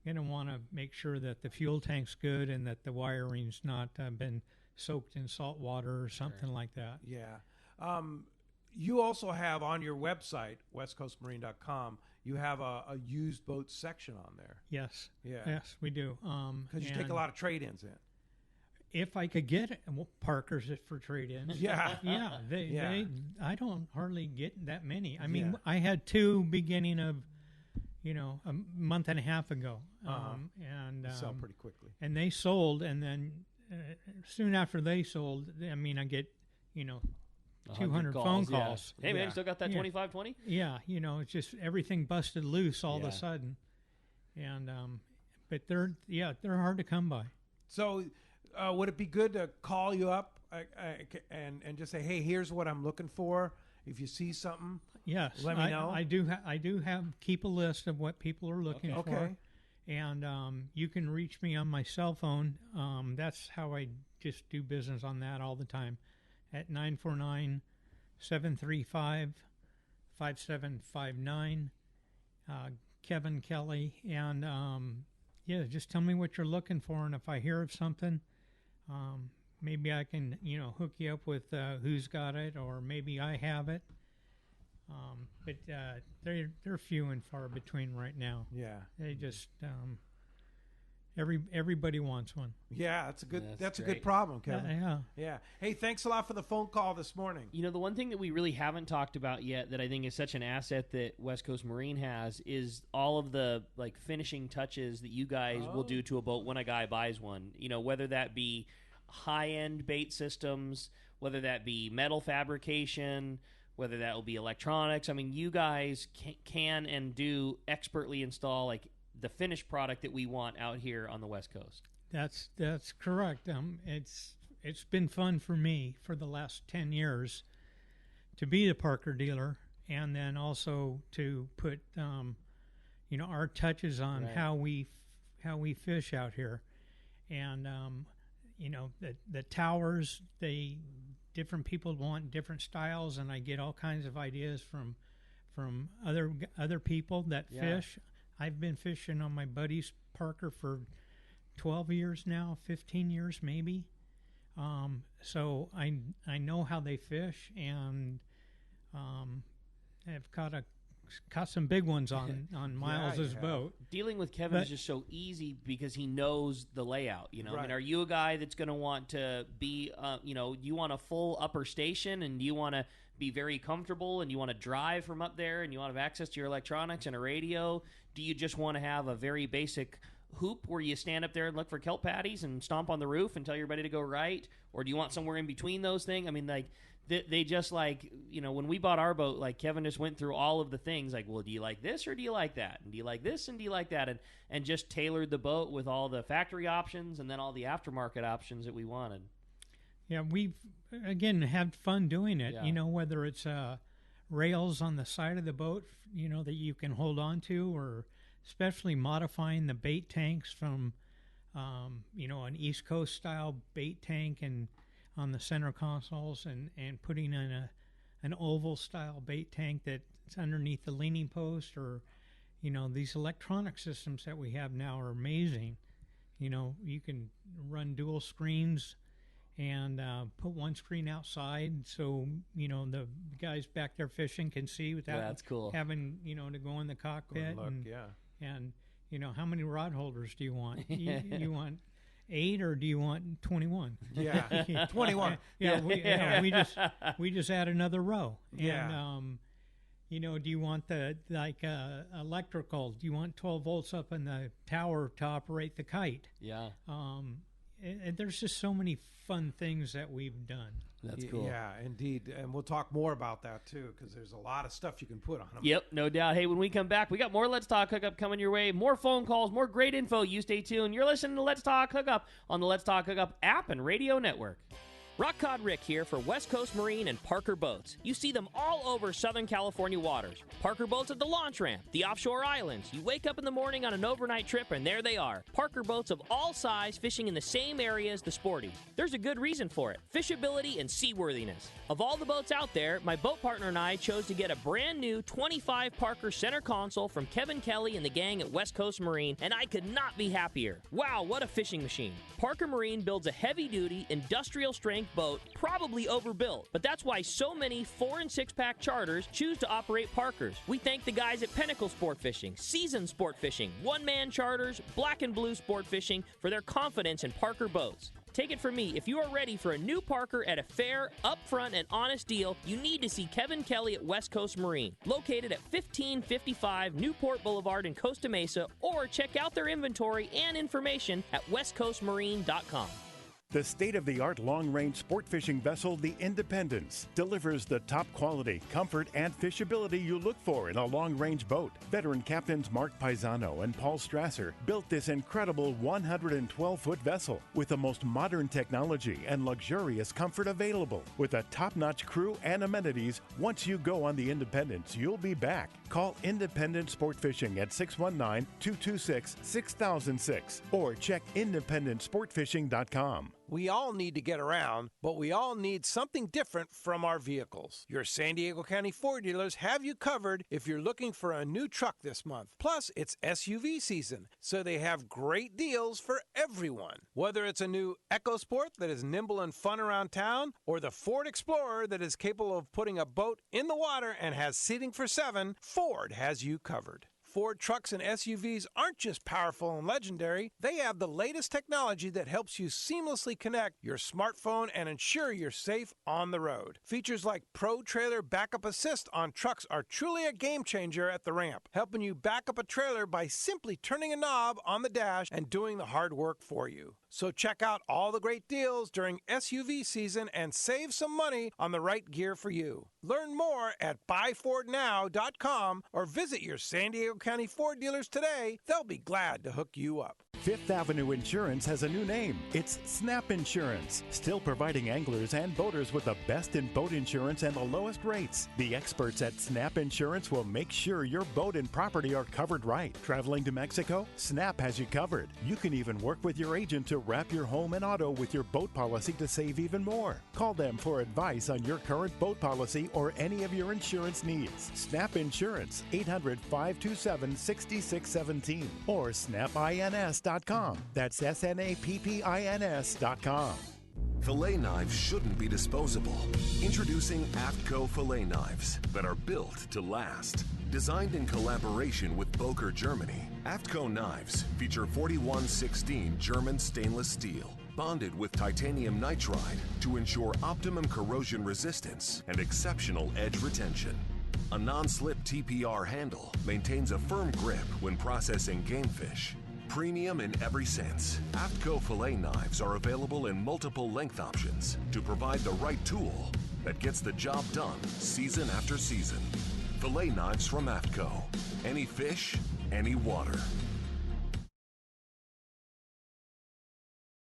Speaker 5: you're going to want to make sure that the fuel tank's good and that the wiring's not been soaked in salt water or something like that.
Speaker 13: Yeah. You also have on your website, westcoastmarine.com, you have a used boat section on there.
Speaker 5: Yes.
Speaker 13: Yeah.
Speaker 5: Yes, we do.
Speaker 13: Because you take a lot of trade-ins in.
Speaker 5: If I could get Parkers for trade-ins.
Speaker 13: Yeah.
Speaker 5: Yeah. I don't hardly get that many. I mean, I had 2 beginning of, a month and a half ago. And
Speaker 13: sell pretty quickly.
Speaker 5: And they sold, and then soon after they sold, I get, 200 phone calls.
Speaker 4: Hey, man, you still got that 2520?
Speaker 5: Yeah, it's just everything busted loose all of a sudden. And but they're hard to come by.
Speaker 13: So would it be good to call you up and just say, hey, here's what I'm looking for? If you see something,
Speaker 5: yes,
Speaker 13: let me know.
Speaker 5: I do keep a list of what people are looking for.
Speaker 13: Okay.
Speaker 5: And you can reach me on my cell phone. That's how I just do business on that all the time, at 949-735-5759. Kevin Kelly. And just tell me what you're looking for, and if I hear of something, maybe I can hook you up with who's got it, or maybe I have it. But they're few and far between right now.
Speaker 13: Yeah.
Speaker 5: They just Everybody wants one.
Speaker 13: Yeah, that's a good. That's a
Speaker 4: great.
Speaker 13: good problem, Kevin.
Speaker 5: Yeah.
Speaker 13: Hey, thanks a lot for the phone call this morning.
Speaker 4: You know, the one thing that we really haven't talked about yet that I think is such an asset that West Coast Marine has is all of the like finishing touches that you guys will do to a boat when a guy buys one. You know, whether that be high-end bait systems, whether that be metal fabrication, whether that will be electronics. I mean, you guys can and do expertly install like the finished product that we want out here on the West Coast.
Speaker 5: That's correct. It's been fun for me for the last 10 years to be the Parker dealer, and then also to put our touches on how we fish out here, and the towers. Different people want different styles, and I get all kinds of ideas from other people that fish. I've been fishing on my buddy's Parker for 12 years now, 15 years maybe. So I know how they fish, and have caught some big ones on Miles's boat.
Speaker 4: Dealing with Kevin is just so easy because he knows the layout. You know,
Speaker 13: Right.
Speaker 4: I mean, are you a guy that's going to want to be, you want a full upper station, and you want to be very comfortable, and you want to drive from up there, and you want to have access to your electronics and a radio? Do you just want to have a very basic hoop where you stand up there and look for kelp patties and stomp on the roof until you're ready to go right? Or do you want somewhere in between those things? I mean, like, they just like, when we bought our boat, like Kevin just went through all of the things like, well, do you like this or do you like that? And do you like this and do you like that? And just tailored the boat with all the factory options and then all the aftermarket options that we wanted.
Speaker 5: Yeah, we've, again, had fun doing it,
Speaker 4: Yeah.
Speaker 5: Whether it's rails on the side of the boat, that you can hold on to, or especially modifying the bait tanks from, an East Coast style bait tank and on the center consoles, and putting in an oval style bait tank that's underneath the leaning post, or, these electronic systems that we have now are amazing. You can run dual screens and put one screen outside, so the guys back there fishing can see without
Speaker 4: that's cool.
Speaker 5: having to go in the cockpit.
Speaker 13: Look,
Speaker 5: and how many rod holders do you want? You want 8 or do you want 21?
Speaker 13: Yeah, 21.
Speaker 5: Yeah, we just add another row.
Speaker 13: Yeah.
Speaker 5: And do you want the electrical? Do you want 12 volts up in the tower to operate the kite?
Speaker 4: Yeah.
Speaker 5: And there's just so many fun things that we've done.
Speaker 4: That's cool.
Speaker 13: Yeah, indeed. And we'll talk more about that, too, because there's a lot of stuff you can put on them.
Speaker 4: Yep, no doubt. Hey, when we come back, we got more Let's Talk Hookup coming your way, more phone calls, more great info. You stay tuned. You're listening to Let's Talk Hookup on the Let's Talk Hookup app and radio network.
Speaker 1: Rock Cod Rick here for West Coast Marine and Parker Boats. You see them all over Southern California waters. Parker Boats at the launch ramp, the offshore islands. You wake up in the morning on an overnight trip and there they are. Parker Boats of all size fishing in the same area as the sporties. There's a good reason for it. Fishability and seaworthiness. Of all the boats out there, my boat partner and I chose to get a brand new 25 Parker center console from Kevin Kelly and the gang at West Coast Marine, and I could not be happier. Wow, what a fishing machine. Parker Marine builds a heavy-duty, industrial-strength boat, probably overbuilt, but that's why so many 4- and 6-pack charters choose to operate Parkers. We thank the guys at Pinnacle Sport Fishing, Seasoned Sport Fishing, One-Man Charters, Black and Blue Sport Fishing for their confidence in Parker boats. Take it from me, if you are ready for a new Parker at a fair, upfront, and honest deal, you need to see Kevin Kelly at West Coast Marine, located at 1555 Newport Boulevard in Costa Mesa, or check out their inventory and information at westcoastmarine.com.
Speaker 3: The state-of-the-art long-range sport fishing vessel, the Independence, delivers the top quality, comfort, and fishability you look for in a long-range boat. Veteran captains Mark Paisano and Paul Strasser built this incredible 112-foot vessel with the most modern technology and luxurious comfort available. With a top-notch crew and amenities, once you go on the Independence, you'll be back. Call Independent Sport Fishing at 619-226-6006 or check independentsportfishing.com.
Speaker 2: We all need to get around, but we all need something different from our vehicles. Your San Diego County Ford dealers have you covered if you're looking for a new truck this month. Plus, it's SUV season, so they have great deals for everyone. Whether it's a new EcoSport that is nimble and fun around town, or the Ford Explorer that is capable of putting a boat in the water and has seating for 7, Ford has you covered. Ford trucks and SUVs aren't just powerful and legendary. They have the latest technology that helps you seamlessly connect your smartphone and ensure you're safe on the road. Features like Pro Trailer Backup Assist on trucks are truly a game changer at the ramp, helping you back up a trailer by simply turning a knob on the dash and doing the hard work for you. So check out all the great deals during SUV season and save some money on the right gear for you. Learn more at buyfordnow.com or visit your San Diego County Ford dealers today. They'll be glad to hook you up.
Speaker 3: Fifth Avenue Insurance has a new name. It's Snap Insurance, still providing anglers and boaters with the best in boat insurance and the lowest rates. The experts at Snap Insurance will make sure your boat and property are covered right. Traveling to Mexico? Snap has you covered. You can even work with your agent to wrap your home and auto with your boat policy to save even more. Call them for advice on your current boat policy or any of your insurance needs. Snap Insurance, 800-527-6617 or snapins.com. That's SNAPPINS.com.
Speaker 8: Fillet knives shouldn't be disposable. Introducing Aapko fillet knives that are built to last. Designed in collaboration with Boker, Germany, Aapko knives feature 4116 German stainless steel, bonded with titanium nitride to ensure optimum corrosion resistance and exceptional edge retention. A non-slip TPR handle maintains a firm grip when processing game fish. Premium in every sense, Aapko fillet knives are available in multiple length options to provide the right tool that gets the job done season after season. Fillet knives from Aapko. Any fish, any water.